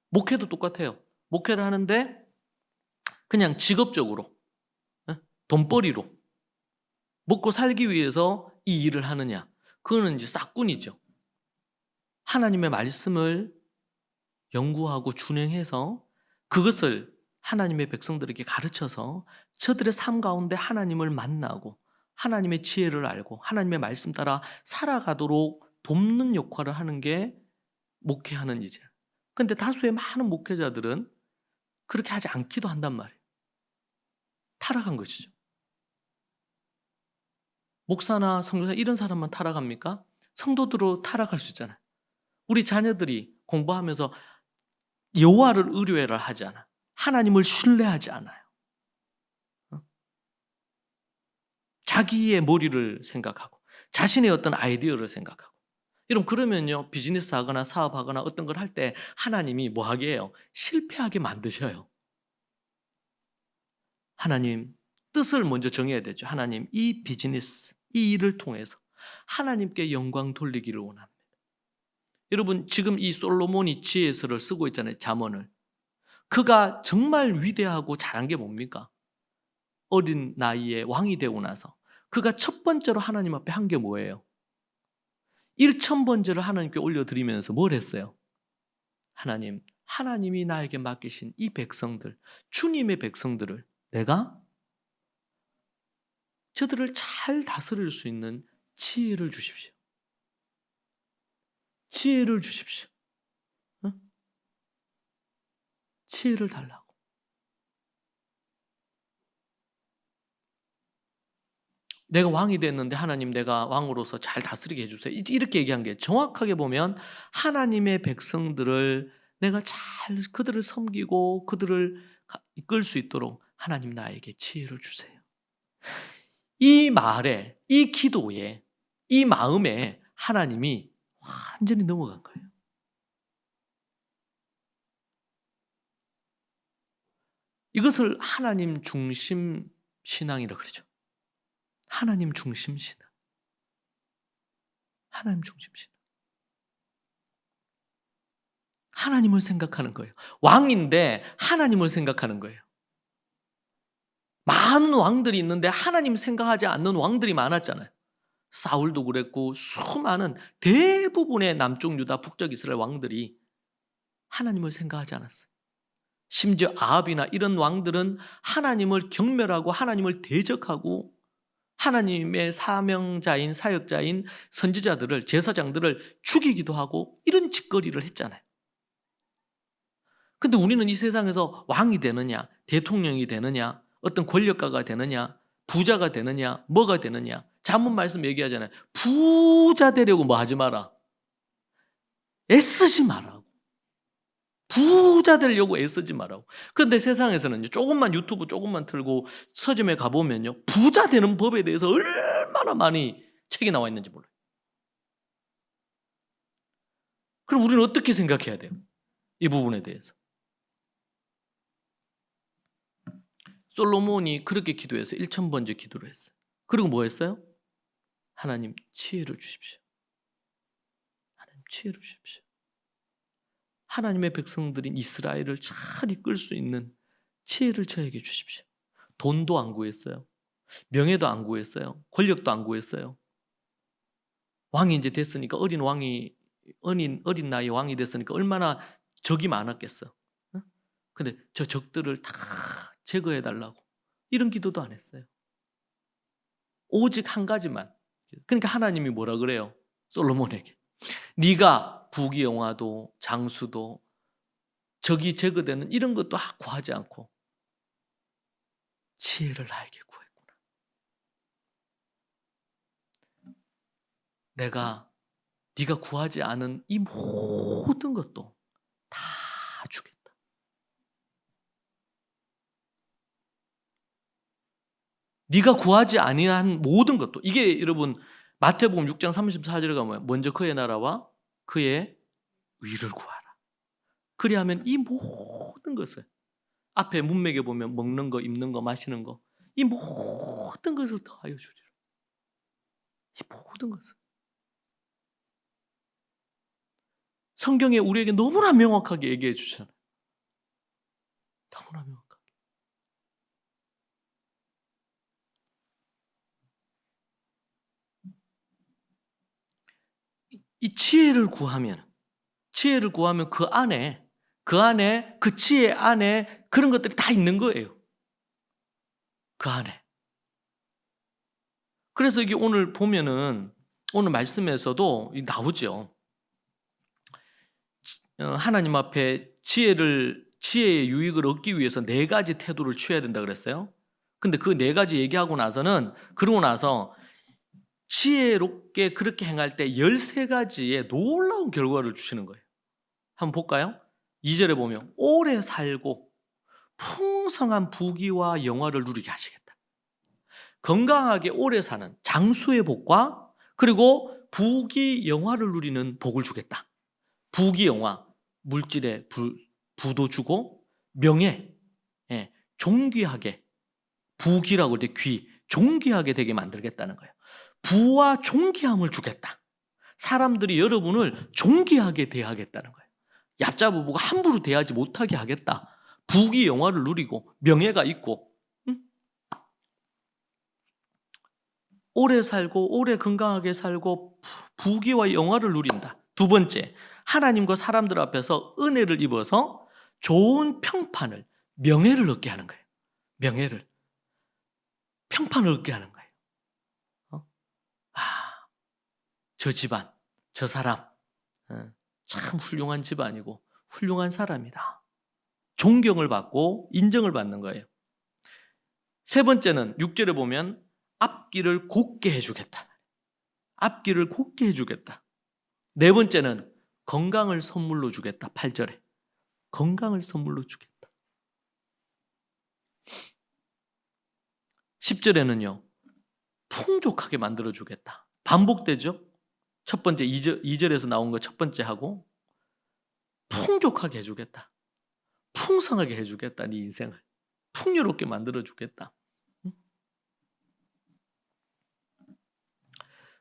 목회도 똑같아요. 목회를 하는데 그냥 직업적으로 돈벌이로 먹고 살기 위해서 이 일을 하느냐, 그거는 이제 싹군이죠. 하나님의 말씀을 연구하고 준행해서 그것을 하나님의 백성들에게 가르쳐서 저들의 삶 가운데 하나님을 만나고 하나님의 지혜를 알고 하나님의 말씀 따라 살아가도록 돕는 역할을 하는 게 목회하는 이제. 근데 다수의 많은 목회자들은 그렇게 하지 않기도 한단 말이에요. 타락한 것이죠. 목사나 선교사 이런 사람만 타락합니까? 성도들로 타락할 수 있잖아요. 우리 자녀들이 공부하면서 여호와를 의뢰를 하지 않아. 하나님을 신뢰하지 않아요. 자기의 머리를 생각하고 자신의 어떤 아이디어를 생각하고. 여러분, 그러면요, 비즈니스 하거나 사업하거나 어떤 걸 할 때 하나님이 뭐 하게 해요? 실패하게 만드셔요. 하나님 뜻을 먼저 정해야 되죠. 하나님, 이 비즈니스, 이 일을 통해서 하나님께 영광 돌리기를 원합니다. 여러분, 지금 이 솔로몬이 지혜서를 쓰고 있잖아요. 잠언을. 그가 정말 위대하고 잘한 게 뭡니까? 어린 나이에 왕이 되고 나서 그가 첫 번째로 하나님 앞에 한 게 뭐예요? 1,000번째를 하나님께 올려드리면서 뭘 했어요? 하나님, 하나님이 나에게 맡기신 이 백성들, 주님의 백성들을 내가 저들을 잘 다스릴 수 있는 지혜를 주십시오. 지혜를 주십시오. 응? 지혜를 달라고. 내가 왕이 됐는데 하나님 내가 왕으로서 잘 다스리게 해주세요. 이렇게 얘기한 게 정확하게 보면 하나님의 백성들을 내가 잘 그들을 섬기고 그들을 이끌 수 있도록 하나님 나에게 지혜를 주세요. 이 말에, 이 기도에, 이 마음에 하나님이 완전히 넘어간 거예요. 이것을 하나님 중심 신앙이라고 그러죠. 하나님 중심 신앙. 하나님 중심 신앙. 하나님을 생각하는 거예요. 왕인데 하나님을 생각하는 거예요. 많은 왕들이 있는데 하나님 생각하지 않는 왕들이 많았잖아요. 사울도 그랬고 수많은 대부분의 남쪽 유다 북쪽 이스라엘 왕들이 하나님을 생각하지 않았어요. 심지어 아합이나 이런 왕들은 하나님을 경멸하고 하나님을 대적하고 하나님의 사명자인 사역자인 선지자들을 제사장들을 죽이기도 하고 이런 짓거리를 했잖아요. 근데 우리는 이 세상에서 왕이 되느냐, 대통령이 되느냐, 어떤 권력가가 되느냐, 부자가 되느냐, 뭐가 되느냐. 잠언 말씀 얘기하잖아요. 부자 되려고 뭐 하지 마라. 애쓰지 마라고. 부자 되려고 애쓰지 마라고. 그런데 세상에서는 조금만 유튜브 조금만 틀고 서점에 가보면요. 부자 되는 법에 대해서 얼마나 많이 책이 나와 있는지 몰라요. 그럼 우리는 어떻게 생각해야 돼요? 이 부분에 대해서. 솔로몬이 그렇게 기도해서 1000번째 기도를 했어요. 그리고 뭐 했어요? 하나님 지혜를 주십시오. 하나님 지혜를 주십시오. 하나님의 백성들인 이스라엘을 잘 이끌 수 있는 지혜를 저에게 주십시오. 돈도 안 구했어요. 명예도 안 구했어요. 권력도 안 구했어요. 왕이 이제 됐으니까 어린 나이에 왕이 됐으니까 얼마나 적이 많았겠어. 근데 저 적들을 다 제거해달라고 이런 기도도 안 했어요. 오직 한 가지만. 그러니까 하나님이 뭐라 그래요? 솔로몬에게. 네가 부귀영화도 장수도 적이 제거되는 이런 것도 구하지 않고 지혜를 나에게 구했구나. 내가 네가 구하지 않은 이 모든 것도 다 주겠다. 네가 구하지 아니한 모든 것도. 이게 여러분 마태복음 6장 34절에 가면 먼저 그의 나라와 그의 의를 구하라. 그리하면 이 모든 것을 앞에 문맥에 보면 먹는 거, 입는 거, 마시는 거 이 모든 것을 더하여 주리라. 이 모든 것을. 성경에 우리에게 너무나 명확하게 얘기해 주잖아요. 너무나 명확하게. 이 지혜를 구하면 그 안에 그 지혜 안에 그런 것들이 다 있는 거예요. 그 안에. 그래서 이게 오늘 보면은 오늘 말씀에서도 나오죠. 하나님 앞에 지혜의 유익을 얻기 위해서 4가지 태도를 취해야 된다 그랬어요. 근데 그 4가지 얘기하고 나서는 그러고 나서 지혜롭게 그렇게 행할 때 13가지의 놀라운 결과를 주시는 거예요. 한번 볼까요? 2절에 보면 오래 살고 풍성한 부귀와 영화를 누리게 하시겠다. 건강하게 오래 사는 장수의 복과 그리고 부귀 영화를 누리는 복을 주겠다. 부귀 영화, 물질의 부도 주고 명예, 존귀하게, 부귀라고 할 때 귀, 존귀하게 되게 만들겠다는 거예요. 부와 존귀함을 주겠다. 사람들이 여러분을 존귀하게 대하겠다는 거예요. 얕잡아보고 함부로 대하지 못하게 하겠다. 부귀 영화를 누리고 명예가 있고 오래 살고 오래 건강하게 살고 부귀와 영화를 누린다. 2번째, 하나님과 사람들 앞에서 은혜를 입어서 좋은 명예를 얻게 하는 거예요. 평판을 얻게 하는 거예요. 저 집안, 저 사람 참 훌륭한 집안이고 훌륭한 사람이다. 존경을 받고 인정을 받는 거예요. 세 번째는 6절에 보면 앞길을 곧게 해주겠다. 앞길을 곧게 해주겠다. 네 번째는 건강을 선물로 주겠다. 8절에 건강을 선물로 주겠다. 10절에는요 풍족하게 만들어주겠다. 반복되죠. 첫 번째 2절에서 나온 거 첫 번째 하고 풍족하게 해주겠다. 풍성하게 해주겠다. 네 인생을 풍요롭게 만들어주겠다.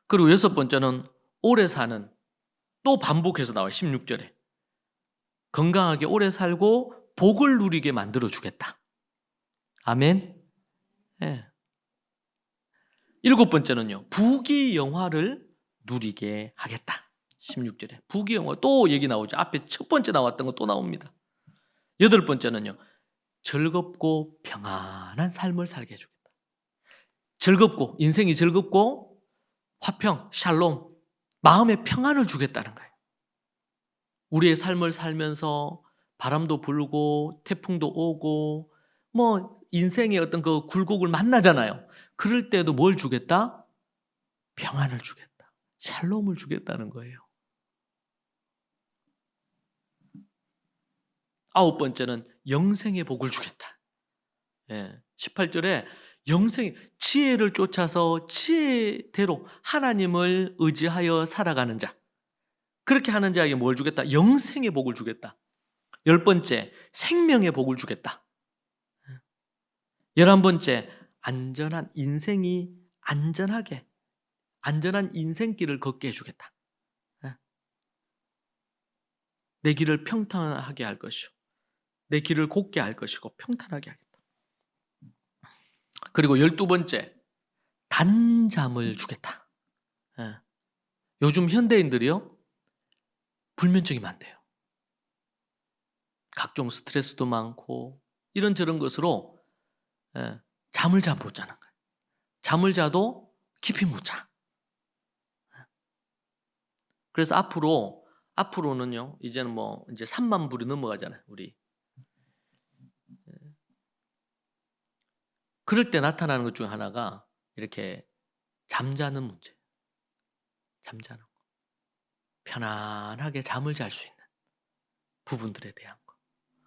그리고 여섯 번째는 오래 사는, 또 반복해서 나와요. 16절에 건강하게 오래 살고 복을 누리게 만들어주겠다. 아멘. 네. 일곱 번째는요 부귀영화를 누리게 하겠다. 16절에 부귀영화 또 얘기 나오죠. 앞에 첫 번째 나왔던 거 또 나옵니다. 여덟 번째는요 즐겁고 평안한 삶을 살게 해주겠다. 즐겁고 인생이 즐겁고 화평, 샬롬, 마음의 평안을 주겠다는 거예요. 우리의 삶을 살면서 바람도 불고 태풍도 오고 뭐 인생의 어떤 그 굴곡을 만나잖아요. 그럴 때도 뭘 주겠다? 평안을 주겠다. 샬롬을 주겠다는 거예요. 아홉 번째는 영생의 복을 주겠다. 18절에 영생, 지혜를 쫓아서 지혜대로 하나님을 의지하여 살아가는 자, 그렇게 하는 자에게 뭘 주겠다? 영생의 복을 주겠다. 열 번째, 생명의 복을 주겠다. 11번째, 안전한 인생이 안전하게 안전한 인생길을 걷게 해주겠다. 내 길을 평탄하게 할 것이고 내 길을 곧게 할 것이고 평탄하게 하겠다. 그리고 12번째, 단잠을 주겠다. 요즘 현대인들이요 불면증이 많대요. 각종 스트레스도 많고 이런저런 것으로 잠을 잘 못 자는 거예요. 잠을 자도 깊이 못 자. 그래서 앞으로는요 이제는 뭐 이제 3만 불이 넘어가잖아요. 우리 그럴 때 나타나는 것 중 하나가 이렇게 잠자는 문제. 잠자는 거. 편안하게 잠을 잘 수 있는 부분들에 대한 거.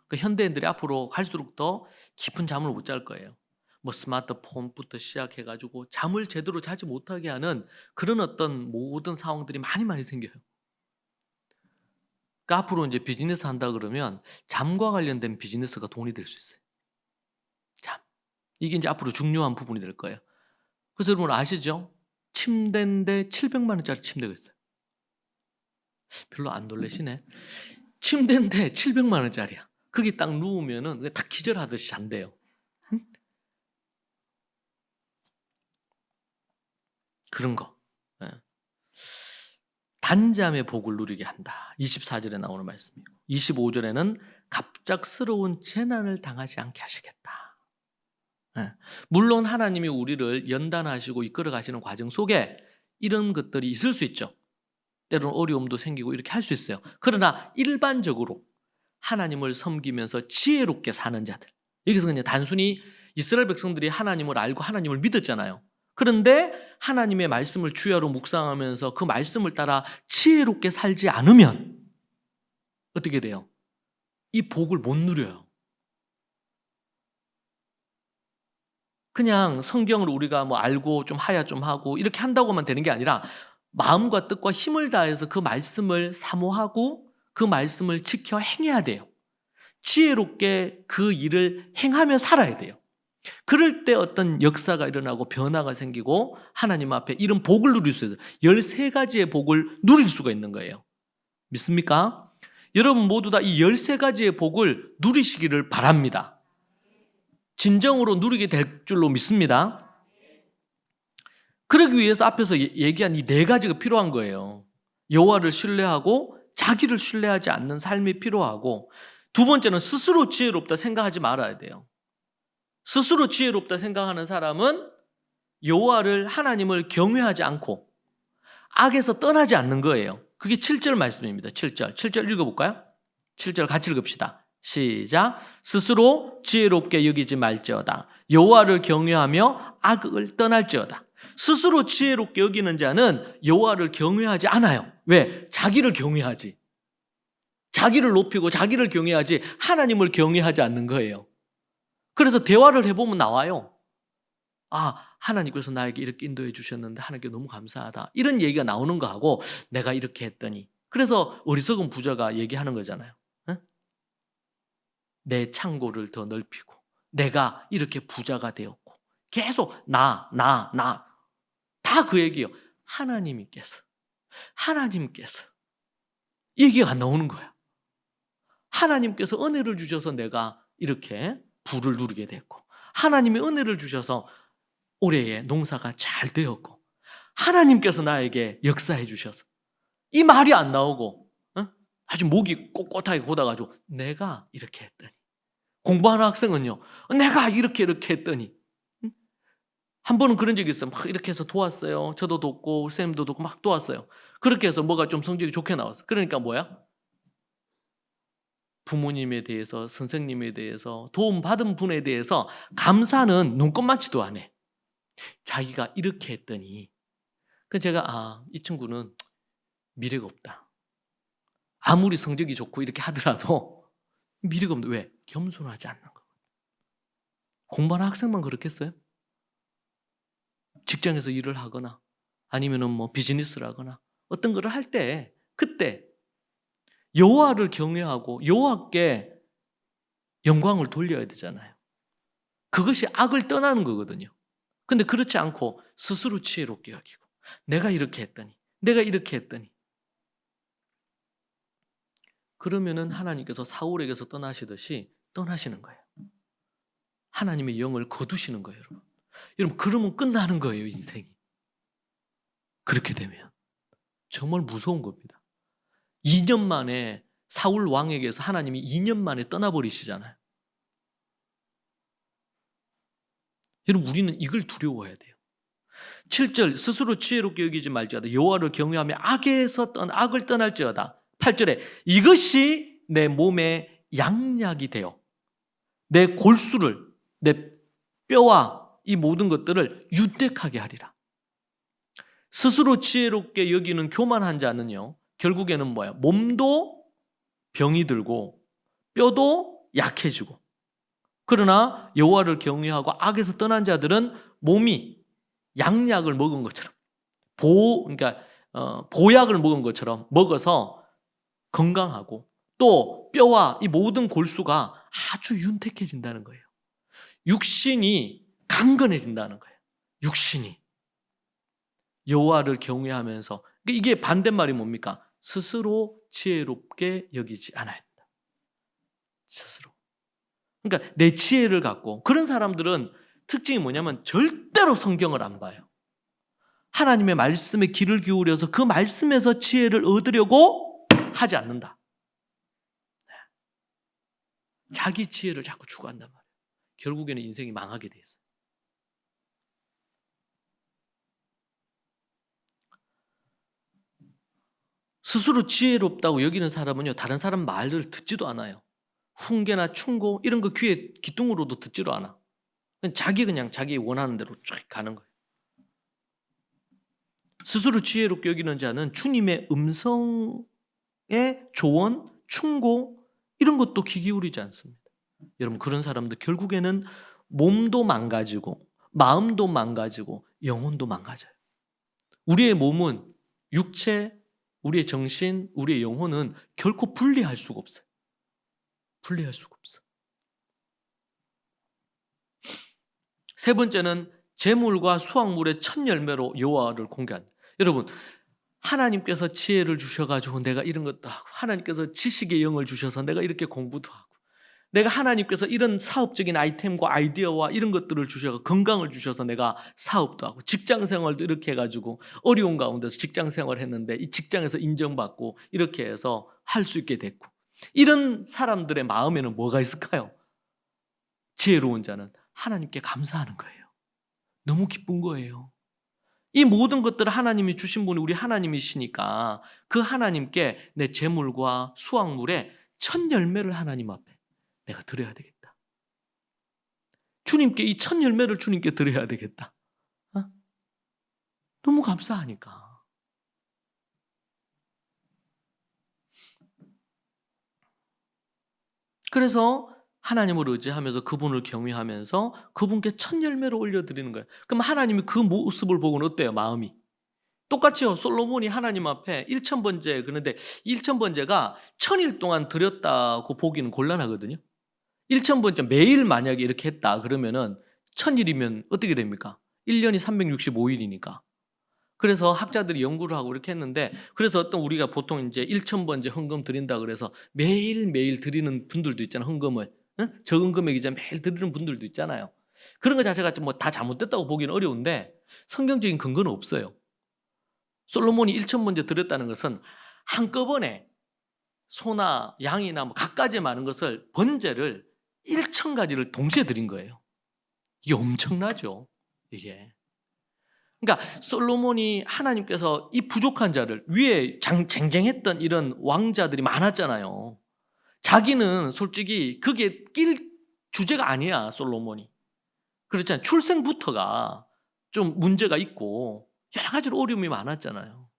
그러니까 현대인들이 앞으로 갈수록 더 깊은 잠을 못 잘 거예요. 뭐 스마트폰부터 시작해가지고 잠을 제대로 자지 못하게 하는 그런 어떤 모든 상황들이 많이 생겨요. 그러니까 앞으로 이제 비즈니스 한다 그러면 잠과 관련된 비즈니스가 돈이 될 수 있어요. 잠. 이게 이제 앞으로 중요한 부분이 될 거예요. 그래서 여러분 아시죠? 침대인데 700만 원짜리 침대가 있어요. 별로 안 놀라시네. 침대인데 700만 원짜리야. 거기 딱 누우면은 딱 기절하듯이 잔대요. 응? 그런 거. 단잠의 복을 누리게 한다. 24절에 나오는 말씀이고 25절에는 갑작스러운 재난을 당하지 않게 하시겠다. 물론 하나님이 우리를 연단하시고 이끌어 가시는 과정 속에 이런 것들이 있을 수 있죠. 때로는 어려움도 생기고 이렇게 할 수 있어요. 그러나 일반적으로 하나님을 섬기면서 지혜롭게 사는 자들, 여기서 그냥 단순히 이스라엘 백성들이 하나님을 알고 하나님을 믿었잖아요. 그런데 하나님의 말씀을 주야로 묵상하면서 그 말씀을 따라 지혜롭게 살지 않으면 어떻게 돼요? 이 복을 못 누려요. 그냥 성경을 우리가 뭐 알고 좀 하야 좀 하고 이렇게 한다고만 되는 게 아니라 마음과 뜻과 힘을 다해서 그 말씀을 사모하고 그 말씀을 지켜 행해야 돼요. 지혜롭게 그 일을 행하며 살아야 돼요. 그럴 때 어떤 역사가 일어나고 변화가 생기고 하나님 앞에 이런 복을 누릴 수 있어요. 13가지의 복을 누릴 수가 있는 거예요. 믿습니까? 여러분 모두 다 이 13가지의 복을 누리시기를 바랍니다. 진정으로 누리게 될 줄로 믿습니다. 그러기 위해서 앞에서 얘기한 이 4가지가 필요한 거예요. 여호와를 신뢰하고 자기를 신뢰하지 않는 삶이 필요하고, 두 번째는 스스로 지혜롭다 생각하지 말아야 돼요. 스스로 지혜롭다 생각하는 사람은 여호와를, 하나님을 경외하지 않고 악에서 떠나지 않는 거예요. 그게 7절 말씀입니다. 7절 읽어볼까요? 7절 같이 읽읍시다. 시작. 스스로 지혜롭게 여기지 말지어다. 여호와를 경외하며 악을 떠날지어다. 스스로 지혜롭게 여기는 자는 여호와를 경외하지 않아요. 왜? 자기를 경외하지. 자기를 높이고 자기를 경외하지 하나님을 경외하지 않는 거예요. 그래서 대화를 해보면 나와요. 하나님께서 나에게 이렇게 인도해 주셨는데 하나님께 너무 감사하다. 이런 얘기가 나오는 거하고 내가 이렇게 했더니. 그래서 어리석은 부자가 얘기하는 거잖아요. 내 창고를 더 넓히고 내가 이렇게 부자가 되었고 계속 나 다 그 얘기예요. 하나님께서 얘기가 나오는 거야. 하나님께서 은혜를 주셔서 내가 이렇게 부를 누리게 됐고 하나님이 은혜를 주셔서 올해의 농사가 잘 되었고 하나님께서 나에게 역사해 주셔서 이 말이 안 나오고 아주 목이 꼿꼿하게 곧아가지고 내가 이렇게 했더니 공부하는 학생은요 내가 이렇게 했더니 한 번은 그런 적이 있어요. 막 이렇게 해서 도왔어요. 저도 돕고 쌤도 돕고 막 도왔어요. 그렇게 해서 뭐가 좀 성적이 좋게 나왔어요. 그러니까 뭐야? 부모님에 대해서 선생님에 대해서 도움받은 분에 대해서 감사는 눈꼽만치도 안 해. 자기가 이렇게 했더니 그래서 제가 이 친구는 미래가 없다. 아무리 성적이 좋고 이렇게 하더라도 미래가 없는데 왜? 겸손하지 않는 거. 공부하는 학생만 그렇겠어요? 직장에서 일을 하거나 아니면은 뭐 비즈니스를 하거나 어떤 거를 할 때 그때 여호와를 경외하고 여호와께 영광을 돌려야 되잖아요. 그것이 악을 떠나는 거거든요. 근데 그렇지 않고 스스로 지혜롭게 여기고 내가 이렇게 했더니 그러면은 하나님께서 사울에게서 떠나시듯이 떠나시는 거예요. 하나님의 영을 거두시는 거예요, 여러분. 여러분, 그러면 끝나는 거예요, 인생이. 그렇게 되면 정말 무서운 겁니다. 2년 만에 사울 왕에게서 하나님이 2년 만에 떠나버리시잖아요. 여러분, 우리는 이걸 두려워해야 돼요. 7절 스스로 지혜롭게 여기지 말지어다. 여호와를 경외하며 악을 떠날지어다. 8절에 이것이 내 몸의 양약이 되어 내 골수를 내 뼈와 이 모든 것들을 윤택하게 하리라. 스스로 지혜롭게 여기는 교만한 자는요 결국에는 뭐야? 몸도 병이 들고 뼈도 약해지고 그러나 여호와를 경외하고 악에서 떠난 자들은 몸이 양약을 먹은 것처럼 보약을 먹은 것처럼 먹어서 건강하고 또 뼈와 이 모든 골수가 아주 윤택해진다는 거예요. 육신이 강건해진다는 거예요. 육신이 여호와를 경외하면서 이게 반대말이 뭡니까? 스스로 지혜롭게 여기지 않아야 된다. 스스로. 그러니까 내 지혜를 갖고 그런 사람들은 특징이 뭐냐면 절대로 성경을 안 봐요. 하나님의 말씀에 귀를 기울여서 그 말씀에서 지혜를 얻으려고 하지 않는다. 자기 지혜를 자꾸 추구한단 말이에요. 결국에는 인생이 망하게 돼 있어요. 스스로 지혜롭다고 여기는 사람은요 다른 사람 말을 듣지도 않아요. 훈계나 충고 이런 거 귀에 귀뚱으로도 듣지도 않아. 그냥 자기 원하는 대로 쫙 가는 거예요. 스스로 지혜롭게 여기는 자는 주님의 음성의 조언, 충고 이런 것도 귀 기울이지 않습니다. 여러분 그런 사람들 결국에는 몸도 망가지고 마음도 망가지고 영혼도 망가져요. 우리의 몸은 육체, 우리의 정신, 우리의 영혼은 결코 분리할 수가 없어요. 분리할 수가 없어. 세 번째는 재물과 수확물의 첫 열매로 여호와를 공개한다. 여러분 하나님께서 지혜를 주셔가지고 내가 이런 것도 하고 하나님께서 지식의 영을 주셔서 내가 이렇게 공부도 하고 내가 하나님께서 이런 사업적인 아이템과 아이디어와 이런 것들을 주셔서 건강을 주셔서 내가 사업도 하고 직장 생활도 이렇게 해가지고 어려운 가운데서 직장 생활을 했는데 이 직장에서 인정받고 이렇게 해서 할 수 있게 됐고 이런 사람들의 마음에는 뭐가 있을까요? 지혜로운 자는 하나님께 감사하는 거예요. 너무 기쁜 거예요. 이 모든 것들을 하나님이 주신 분이 우리 하나님이시니까 그 하나님께 내 재물과 수확물의 첫 열매를 하나님 앞에 내가 드려야 되겠다. 주님께 이 첫 열매를 주님께 드려야 되겠다. 어? 너무 감사하니까. 그래서 하나님을 의지하면서 그분을 경외하면서 그분께 첫 열매를 올려드리는 거예요. 그럼 하나님이 그 모습을 보고는 어때요? 마음이. 똑같이요. 솔로몬이 하나님 앞에 1,000번째, 그런데 1,000번째가 1,000일 동안 드렸다고 보기는 곤란하거든요. 1,000번째 매일 만약에 이렇게 했다 그러면은 1,000일이면 어떻게 됩니까? 1년이 365일이니까. 그래서 학자들이 연구를 하고 이렇게 했는데, 그래서 어떤 우리가 보통 이제 1,000번째 헌금 드린다 그래서 매일매일 드리는 분들도 있잖아요. 헌금을. 응? 적은 금액이지만 매일 드리는 분들도 있잖아요. 그런 거 자체가 뭐 다 잘못됐다고 보기는 어려운데 성경적인 근거는 없어요. 솔로몬이 1,000번째 드렸다는 것은 한꺼번에 소나 양이나 뭐 갖가지 많은 것을 번제를 1,000가지를 동시에 드린 거예요. 이게 엄청나죠. 이게. 그러니까 솔로몬이 하나님께서 이 부족한 자를 위에 쟁쟁했던 이런 왕자들이 많았잖아요. 자기는 솔직히 그게 낄 주제가 아니야. 솔로몬이. 그렇잖아요. 출생부터가 좀 문제가 있고 여러 가지로 어려움이 많았잖아요.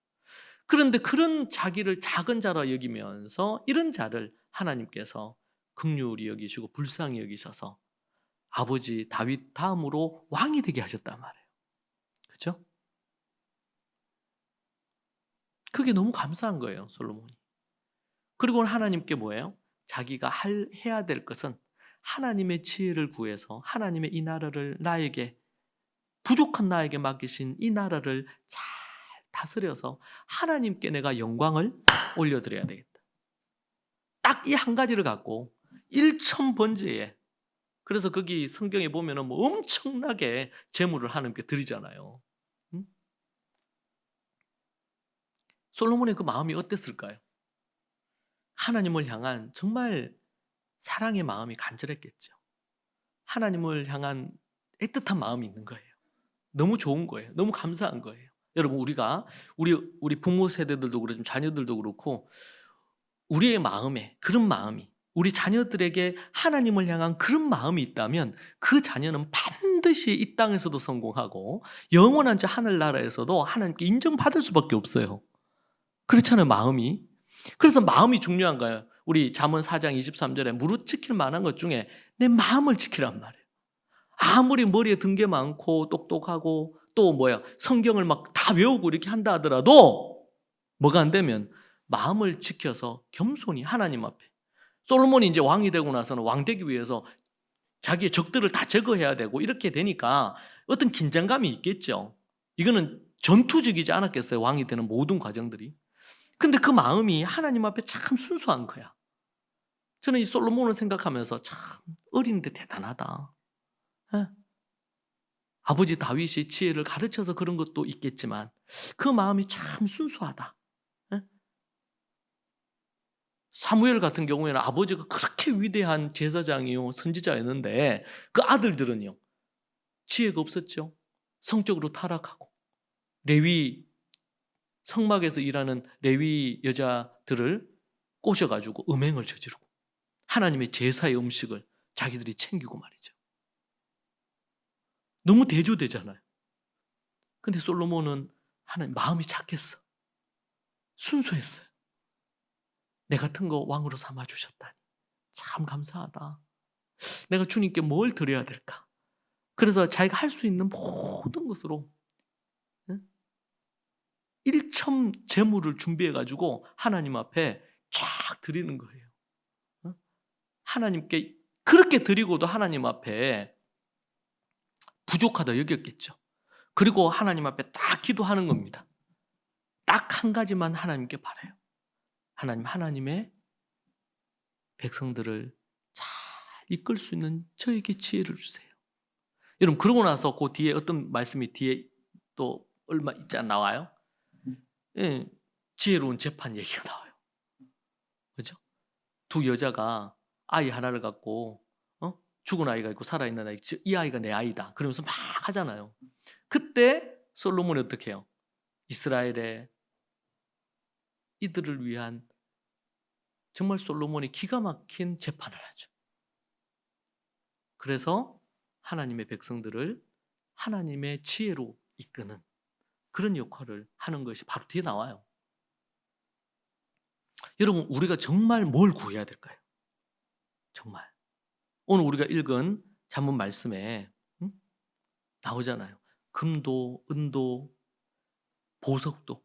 그런데 그런 자기를 작은 자라 여기면서 이런 자를 하나님께서 긍휼히 여기시고 불쌍히 여기셔서 아버지 다윗 다음으로 왕이 되게 하셨단 말이에요. 그렇죠? 그게 너무 감사한 거예요, 솔로몬이. 그리고 하나님께 뭐예요? 자기가 해야 될 것은 하나님의 지혜를 구해서 하나님의 이 나라를 나에게, 부족한 나에게 맡기신 이 나라를 잘 다스려서 하나님께 내가 영광을 올려드려야 되겠다. 딱 이 한 가지를 갖고 1,000번째에, 그래서 거기 성경에 보면은 뭐 엄청나게 제물을 하나님께 드리잖아요. 응? 솔로몬의 그 마음이 어땠을까요? 하나님을 향한 정말 사랑의 마음이 간절했겠죠. 하나님을 향한 애틋한 마음이 있는 거예요. 너무 좋은 거예요. 너무 감사한 거예요. 여러분, 우리가 우리 부모 세대들도 그렇고 자녀들도 그렇고 우리의 마음에 그런 마음이, 우리 자녀들에게 하나님을 향한 그런 마음이 있다면 그 자녀는 반드시 이 땅에서도 성공하고 영원한 저 하늘나라에서도 하나님께 인정받을 수밖에 없어요. 그렇잖아요, 마음이. 그래서 마음이 중요한 거예요. 우리 잠언 4장 23절에 무릇 지킬 만한 것 중에 내 마음을 지키란 말이에요. 아무리 머리에 든 게 많고 똑똑하고 또 성경을 막 다 외우고 이렇게 한다 하더라도 뭐가 안 되면 마음을 지켜서 겸손히 하나님 앞에. 솔로몬이 이제 왕이 되고 나서는 왕 되기 위해서 자기의 적들을 다 제거해야 되고 이렇게 되니까 어떤 긴장감이 있겠죠. 이거는 전투적이지 않았겠어요, 왕이 되는 모든 과정들이. 근데 그 마음이 하나님 앞에 참 순수한 거야. 저는 이 솔로몬을 생각하면서 참 어린데 대단하다. 예? 아버지 다윗이 지혜를 가르쳐서 그런 것도 있겠지만 그 마음이 참 순수하다. 예? 사무엘 같은 경우에는 아버지가 그렇게 위대한 제사장이요 선지자였는데 그 아들들은요 지혜가 없었죠. 성적으로 타락하고 레위 성막에서 일하는 레위 여자들을 꼬셔가지고 음행을 저지르고 하나님의 제사의 음식을 자기들이 챙기고 말이죠. 너무 대조되잖아요. 근데 솔로몬은 하나님 마음이 착했어. 순수했어요. 내 같은 거 왕으로 삼아주셨다니 참 감사하다. 내가 주님께 뭘 드려야 될까? 그래서 자기가 할 수 있는 모든 것으로 1첨 제물을 준비해가지고 하나님 앞에 쫙 드리는 거예요. 하나님께 그렇게 드리고도 하나님 앞에 부족하다 여겼겠죠. 그리고 하나님 앞에 딱 기도하는 겁니다. 딱 한 가지만 하나님께 바라요. 하나님의 백성들을 잘 이끌 수 있는 저에게 지혜를 주세요. 여러분, 그러고 나서 그 뒤에 어떤 말씀이 뒤에 또 얼마 있지 않 나와요? 예, 지혜로운 재판 얘기가 나와요. 그렇죠? 두 여자가 아이 하나를 갖고 죽은 아이가 있고 살아있는 아이, 이 아이가 내 아이다 그러면서 막 하잖아요. 그때 솔로몬이 어떻게 해요? 이스라엘의 이들을 위한 정말 솔로몬이 기가 막힌 재판을 하죠. 그래서 하나님의 백성들을 하나님의 지혜로 이끄는 그런 역할을 하는 것이 바로 뒤에 나와요. 여러분, 우리가 정말 뭘 구해야 될까요? 정말. 오늘 우리가 읽은 잠언 말씀에 나오잖아요. 금도, 은도, 보석도.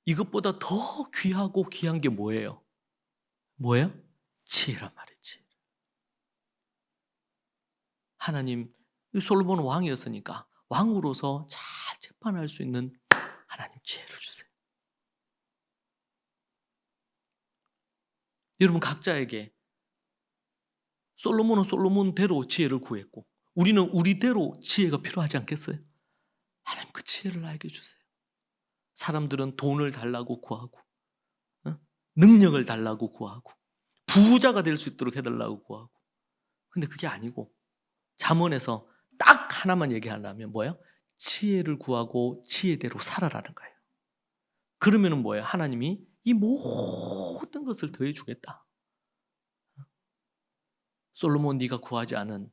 이것보다 더 귀하고 귀한 게 뭐예요? 뭐예요? 지혜란 말이에요. 지혜. 하나님, 솔로몬은 왕이었으니까 왕으로서 잘 재판할 수 있는 하나님 지혜를 주세요. 여러분 각자에게 솔로몬은 솔로몬대로 지혜를 구했고 우리는 우리대로 지혜가 필요하지 않겠어요? 하나님 그 지혜를 나에게 주세요. 사람들은 돈을 달라고 구하고 능력을 달라고 구하고 부자가 될 수 있도록 해달라고 구하고 근데 그게 아니고 잠언에서 딱 하나만 얘기하려면 뭐예요? 지혜를 구하고 지혜대로 살아라는 거예요. 그러면은 뭐예요? 하나님이 이 모든 것을 더해 주겠다. 솔로몬 네가 구하지 않은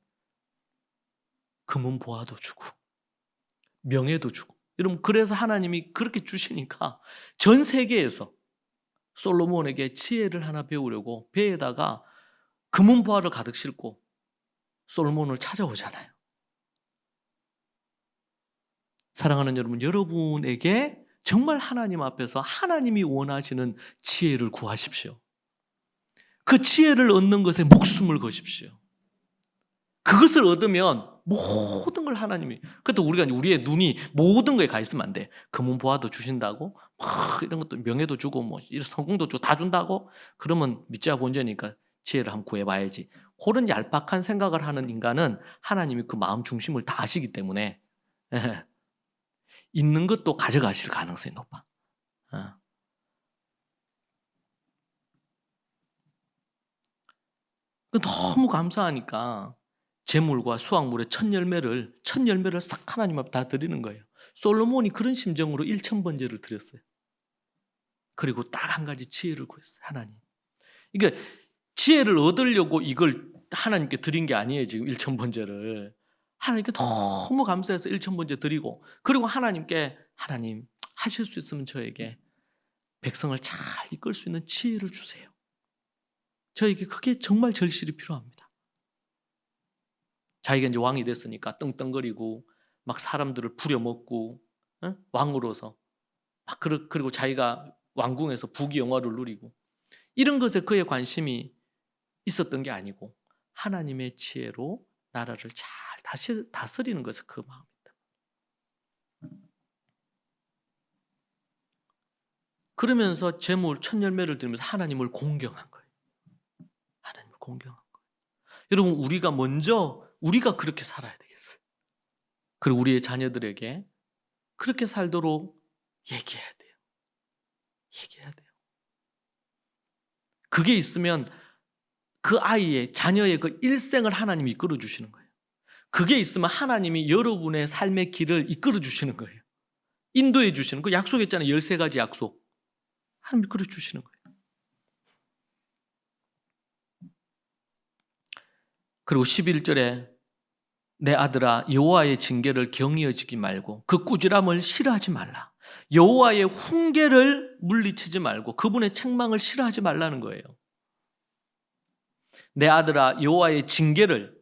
금은 보화도 주고 명예도 주고 여러분 그래서 하나님이 그렇게 주시니까 전 세계에서 솔로몬에게 지혜를 하나 배우려고 배에다가 금은 보화를 가득 싣고 솔로몬을 찾아오잖아요. 사랑하는 여러분, 여러분에게 정말 하나님 앞에서 하나님이 원하시는 지혜를 구하십시오. 그 지혜를 얻는 것에 목숨을 거십시오. 그것을 얻으면 모든 걸 하나님이 그것도 우리의 눈이 모든 거에 가 있으면 안 돼. 금은 보화도 주신다고 이런 것도 명예도 주고 뭐 이런 성공도 주고 다 준다고 그러면 믿자 본전이니까 지혜를 한번 구해봐야지. 그런 얄팍한 생각을 하는 인간은 하나님이 그 마음 중심을 다 아시기 때문에 있는 것도 가져가실 가능성이 높아. 너무 감사하니까 재물과 수확물의 첫 열매를 싹 하나님 앞에 다 드리는 거예요. 솔로몬이 그런 심정으로 1000번제를 드렸어요. 그리고 딱 한 가지 지혜를 구했어요. 하나님. 그러니까 지혜를 얻으려고 이걸 하나님께 드린 게 아니에요. 지금 1000번제를. 하나님께 너무 감사해서 1000번제 드리고 그리고 하나님께 하나님 하실 수 있으면 저에게 백성을 잘 이끌 수 있는 지혜를 주세요. 저에게 그게 정말 절실히 필요합니다. 자기가 이제 왕이 됐으니까 떵떵거리고 막 사람들을 부려먹고 왕으로서 막 그리고 자기가 왕궁에서 부귀영화를 누리고 이런 것에 그의 관심이 있었던 게 아니고 하나님의 지혜로 나라를 잘 다스리는 것에 그 마음입니다. 그러면서 재물 첫 열매를 드리면서 하나님을 공경한 거예요. 하나님을 공경한 거예요. 여러분 우리가 그렇게 살아야 되겠어요. 그리고 우리의 자녀들에게 그렇게 살도록 얘기해야 돼요. 얘기해야 돼요. 그게 있으면 그 아이의 자녀의 그 일생을 하나님이 이끌어 주시는 거예요. 그게 있으면 하나님이 여러분의 삶의 길을 이끌어 주시는 거예요. 인도해 주시는 그 약속했잖아요. 13가지 약속. 하나님 이끌어 주시는 거예요. 그리고 11절에 내 아들아 여호와의 징계를 경히 여기지 말고 그 꾸지람을 싫어하지 말라. 여호와의 훈계를 물리치지 말고 그분의 책망을 싫어하지 말라는 거예요. 내 아들아 여호와의 징계를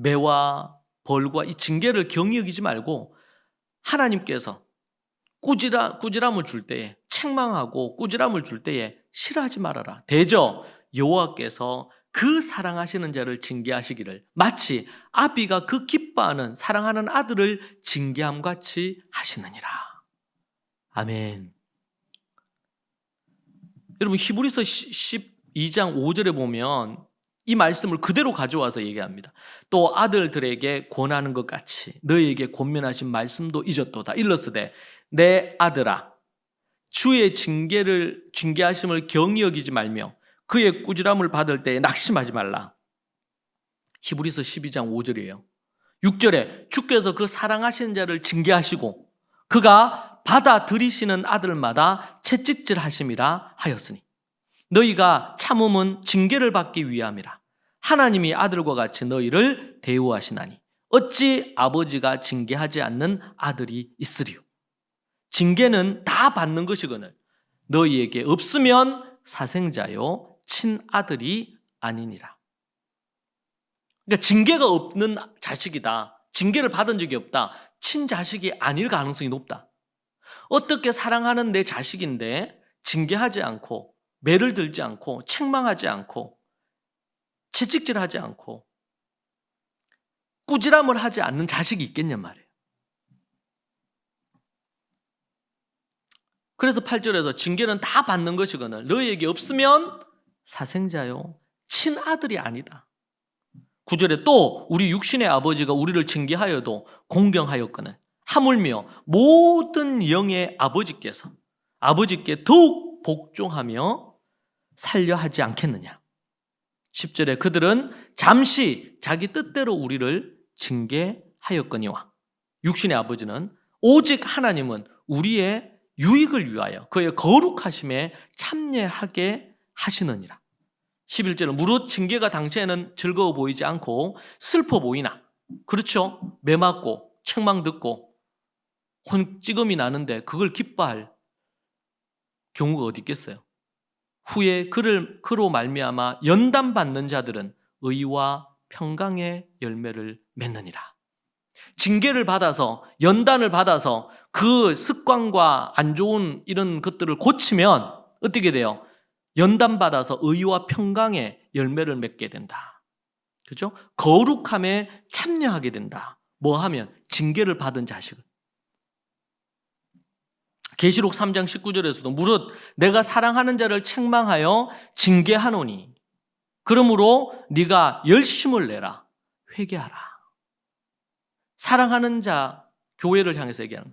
매와 벌과 이 징계를 경히 여기지 말고 하나님께서 꾸지람을 줄 때에 책망하고 꾸지람을 줄 때에 싫어하지 말아라. 대저 여호와께서 그 사랑하시는 자를 징계하시기를 마치 아비가 그 기뻐하는 사랑하는 아들을 징계함 같이 하시느니라. 아멘. 여러분 히브리서 12장 5절에 보면 이 말씀을 그대로 가져와서 얘기합니다. 또 아들들에게 권하는 것 같이 너희에게 권면하신 말씀도 잊었도다. 일러스되 내 아들아 주의 징계하심을 경히 여기지 말며 그의 꾸지람을 받을 때에 낙심하지 말라. 히브리서 12장 5절이에요. 6절에 주께서 그 사랑하시는 자를 징계하시고 그가 받아들이시는 아들마다 채찍질하심이라 하였으니 너희가 참음은 징계를 받기 위함이라. 하나님이 아들과 같이 너희를 대우하시나니 어찌 아버지가 징계하지 않는 아들이 있으리요. 징계는 다 받는 것이거늘 너희에게 없으면 사생자요 친아들이 아니니라. 그러니까 징계가 없는 자식이다. 징계를 받은 적이 없다. 친자식이 아닐 가능성이 높다. 어떻게 사랑하는 내 자식인데 징계하지 않고 매를 들지 않고 책망하지 않고 채찍질하지 않고 꾸지람을 하지 않는 자식이 있겠냔 말이에요. 그래서 8절에서 징계는 다 받는 것이거늘 너희에게 없으면 사생자요 친아들이 아니다. 9절에 또 우리 육신의 아버지가 우리를 징계하여도 공경하였거늘 하물며 모든 영의 아버지께 더욱 복종하며 살려 하지 않겠느냐. 10절에 그들은 잠시 자기 뜻대로 우리를 징계하였거니와 육신의 아버지는 오직 하나님은 우리의 유익을 위하여 그의 거룩하심에 참여하게 하시느니라. 11절은 무릇 징계가 당시에는 즐거워 보이지 않고 슬퍼 보이나 그렇죠. 매 맞고 책망 듣고 혼찌검이 나는데 그걸 기뻐할 경우가 어디 있겠어요. 후에 그로 말미암아 연단받는 자들은 의와 평강의 열매를 맺느니라. 징계를 받아서 연단을 받아서 그 습관과 안 좋은 이런 것들을 고치면 어떻게 돼요? 연단받아서 의와 평강의 열매를 맺게 된다. 그렇죠? 거룩함에 참여하게 된다. 뭐 하면? 징계를 받은 자식은. 계시록 3장 19절에서도 무릇 내가 사랑하는 자를 책망하여 징계하노니 그러므로 네가 열심을 내라 회개하라. 사랑하는 자 교회를 향해서 얘기하는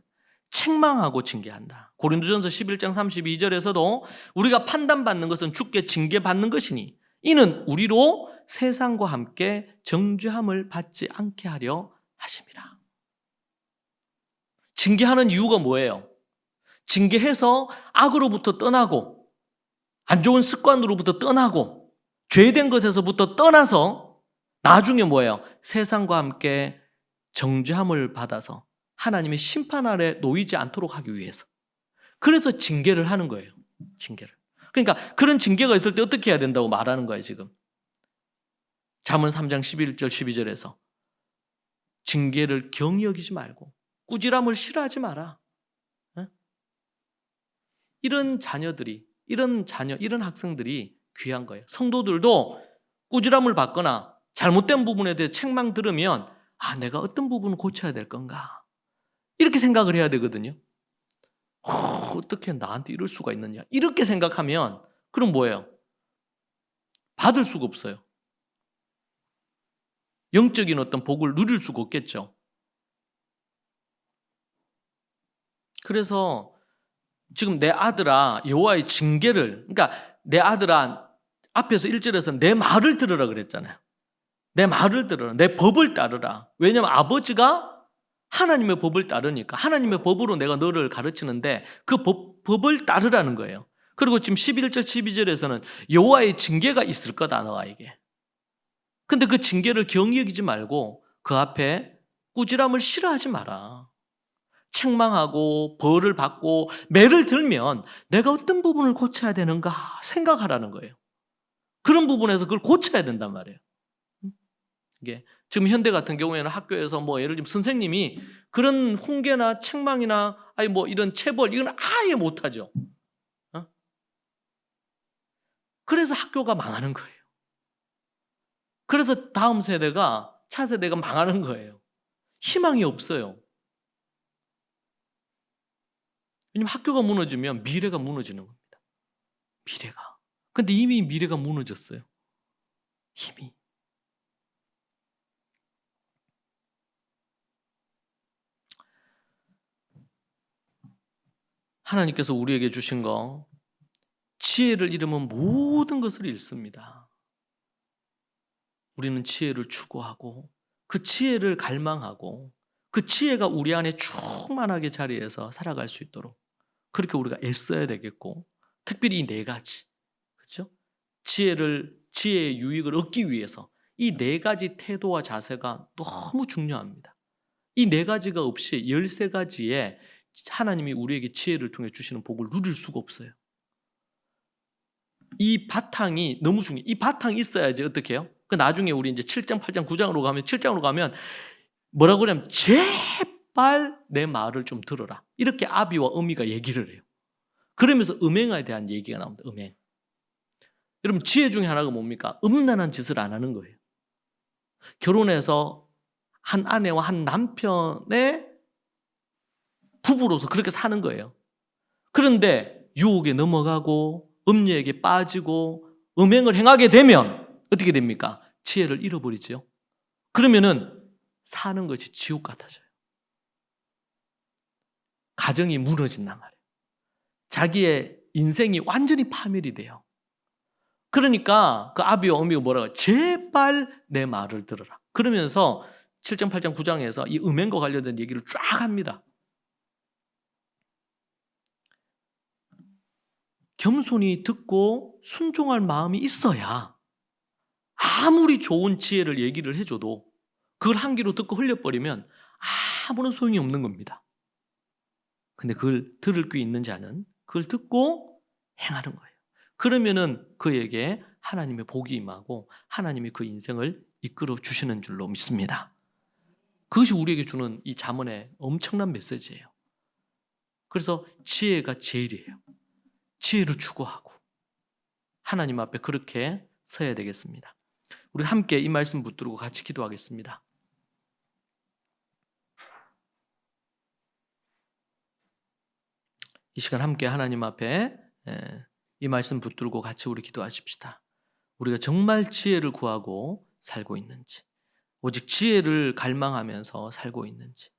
책망하고 징계한다. 고린도전서 11장 32절에서도 우리가 판단받는 것은 주께 징계받는 것이니 이는 우리로 세상과 함께 정죄함을 받지 않게 하려 하십니다. 징계하는 이유가 뭐예요? 징계해서 악으로부터 떠나고 안 좋은 습관으로부터 떠나고 죄된 것에서부터 떠나서 나중에 뭐예요? 세상과 함께 정죄함을 받아서 하나님의 심판 아래 놓이지 않도록 하기 위해서. 그래서 징계를 하는 거예요. 징계를. 그러니까 그런 징계가 있을 때 어떻게 해야 된다고 말하는 거예요, 지금. 잠언 3장 11절 12절에서 징계를 경히 여기지 말고 꾸지람을 싫어하지 마라. 이런 자녀들이, 이런 학생들이 귀한 거예요. 성도들도 꾸지람을 받거나 잘못된 부분에 대해 책망 들으면 내가 어떤 부분을 고쳐야 될 건가? 이렇게 생각을 해야 되거든요. 어떻게 나한테 이럴 수가 있느냐? 이렇게 생각하면 그럼 뭐예요? 받을 수가 없어요. 영적인 어떤 복을 누릴 수가 없겠죠. 그래서 지금 내 아들아 여호와의 징계를, 그러니까 내 아들아 앞에서 1절에서 내 말을 들으라 그랬잖아요. 내 말을 들으라. 내 법을 따르라. 왜냐하면 아버지가 하나님의 법을 따르니까 하나님의 법으로 내가 너를 가르치는데 그 법을 따르라는 거예요. 그리고 지금 11절 12절에서는 여호와의 징계가 있을 거다 너에게. 근데 그 징계를 경히 여기지 말고 그 앞에 꾸지람을 싫어하지 마라. 책망하고 벌을 받고 매를 들면 내가 어떤 부분을 고쳐야 되는가 생각하라는 거예요. 그런 부분에서 그걸 고쳐야 된단 말이에요. 이게 지금 현대 같은 경우에는 학교에서 뭐 예를 들면 선생님이 그런 훈계나 책망이나 이런 체벌 이건 아예 못하죠. 그래서 학교가 망하는 거예요. 그래서 다음 세대가 차세대가 망하는 거예요. 희망이 없어요. 왜냐면 학교가 무너지면 미래가 무너지는 겁니다. 미래가. 근데 이미 미래가 무너졌어요. 힘이. 하나님께서 우리에게 주신 거 지혜를 잃으면 모든 것을 잃습니다. 우리는 지혜를 추구하고 그 지혜를 갈망하고 그 지혜가 우리 안에 충만하게 자리해서 살아갈 수 있도록 그렇게 우리가 애써야 되겠고, 특별히 이 네 가지, 그렇죠? 지혜의 유익을 얻기 위해서 이 네 가지 태도와 자세가 너무 중요합니다. 이 네 가지가 없이 13가지의 하나님이 우리에게 지혜를 통해 주시는 복을 누릴 수가 없어요. 이 바탕이 너무 중요해요. 이 바탕이 있어야지 어떻게 해요? 그 나중에 우리 이제 7장, 8장, 9장으로 가면 7장으로 가면 뭐라고 그러냐면 제발 내 말을 좀 들어라. 이렇게 아비와 어미가 얘기를 해요. 그러면서 음행에 대한 얘기가 나옵니다. 음행. 여러분 지혜 중에 하나가 뭡니까? 음란한 짓을 안 하는 거예요. 결혼해서 한 아내와 한 남편의 부부로서 그렇게 사는 거예요. 그런데 유혹에 넘어가고 음녀에게 빠지고 음행을 행하게 되면 어떻게 됩니까? 지혜를 잃어버리죠. 그러면은 사는 것이 지옥 같아져요. 가정이 무너진단 말이에요. 자기의 인생이 완전히 파멸이 돼요. 그러니까 그 아비와 어미가 뭐라고 해요? 제발 내 말을 들어라. 그러면서 7장, 8장, 9장에서 이 음행과 관련된 얘기를 쫙 합니다. 겸손히 듣고 순종할 마음이 있어야 아무리 좋은 지혜를 얘기를 해줘도 그걸 한 귀로 듣고 흘려버리면 아무런 소용이 없는 겁니다. 근데 그걸 들을 귀 있는 자는 그걸 듣고 행하는 거예요. 그러면은 그에게 하나님의 복이 임하고 하나님이 그 인생을 이끌어 주시는 줄로 믿습니다. 그것이 우리에게 주는 이 잠언의 엄청난 메시지예요. 그래서 지혜가 제일이에요. 지혜를 추구하고 하나님 앞에 그렇게 서야 되겠습니다. 우리 함께 이 말씀 붙들고 같이 기도하겠습니다. 이 시간 함께 하나님 앞에 이 말씀 붙들고 같이 우리 기도하십시다. 우리가 정말 지혜를 구하고 살고 있는지, 오직 지혜를 갈망하면서 살고 있는지,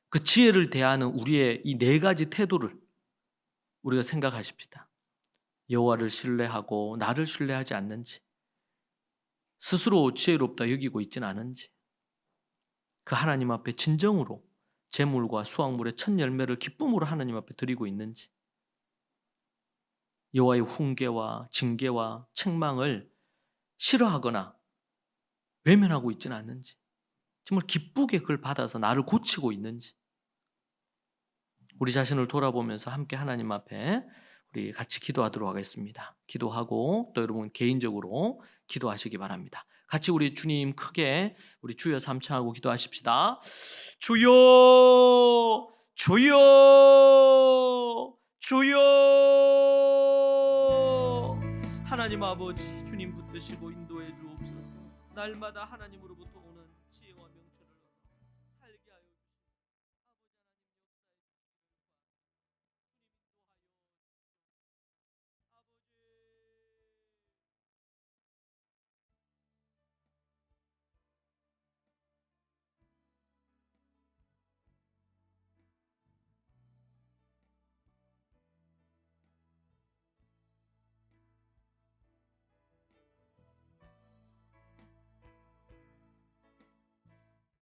그 지혜를 대하는 우리의 이 네 가지 태도를 우리가 생각하십시다. 여호와를 신뢰하고 나를 신뢰하지 않는지, 스스로 지혜롭다 여기고 있지는 않은지, 그 하나님 앞에 진정으로 재물과 수확물의 첫 열매를 기쁨으로 하나님 앞에 드리고 있는지, 여호와의 훈계와 징계와 책망을 싫어하거나 외면하고 있지는 않는지, 정말 기쁘게 그걸 받아서 나를 고치고 있는지, 우리 자신을 돌아보면서 함께 하나님 앞에 우리 같이 기도하도록 하겠습니다. 기도하고 또 여러분 개인적으로 기도하시기 바랍니다. 같이 우리 주님 크게 우리 주여 삼창하고 기도하십시다. 주여, 주여, 주여. 하나님 아버지, 주님 붙드시고 인도해 주옵소서. 날마다 하나님으로부터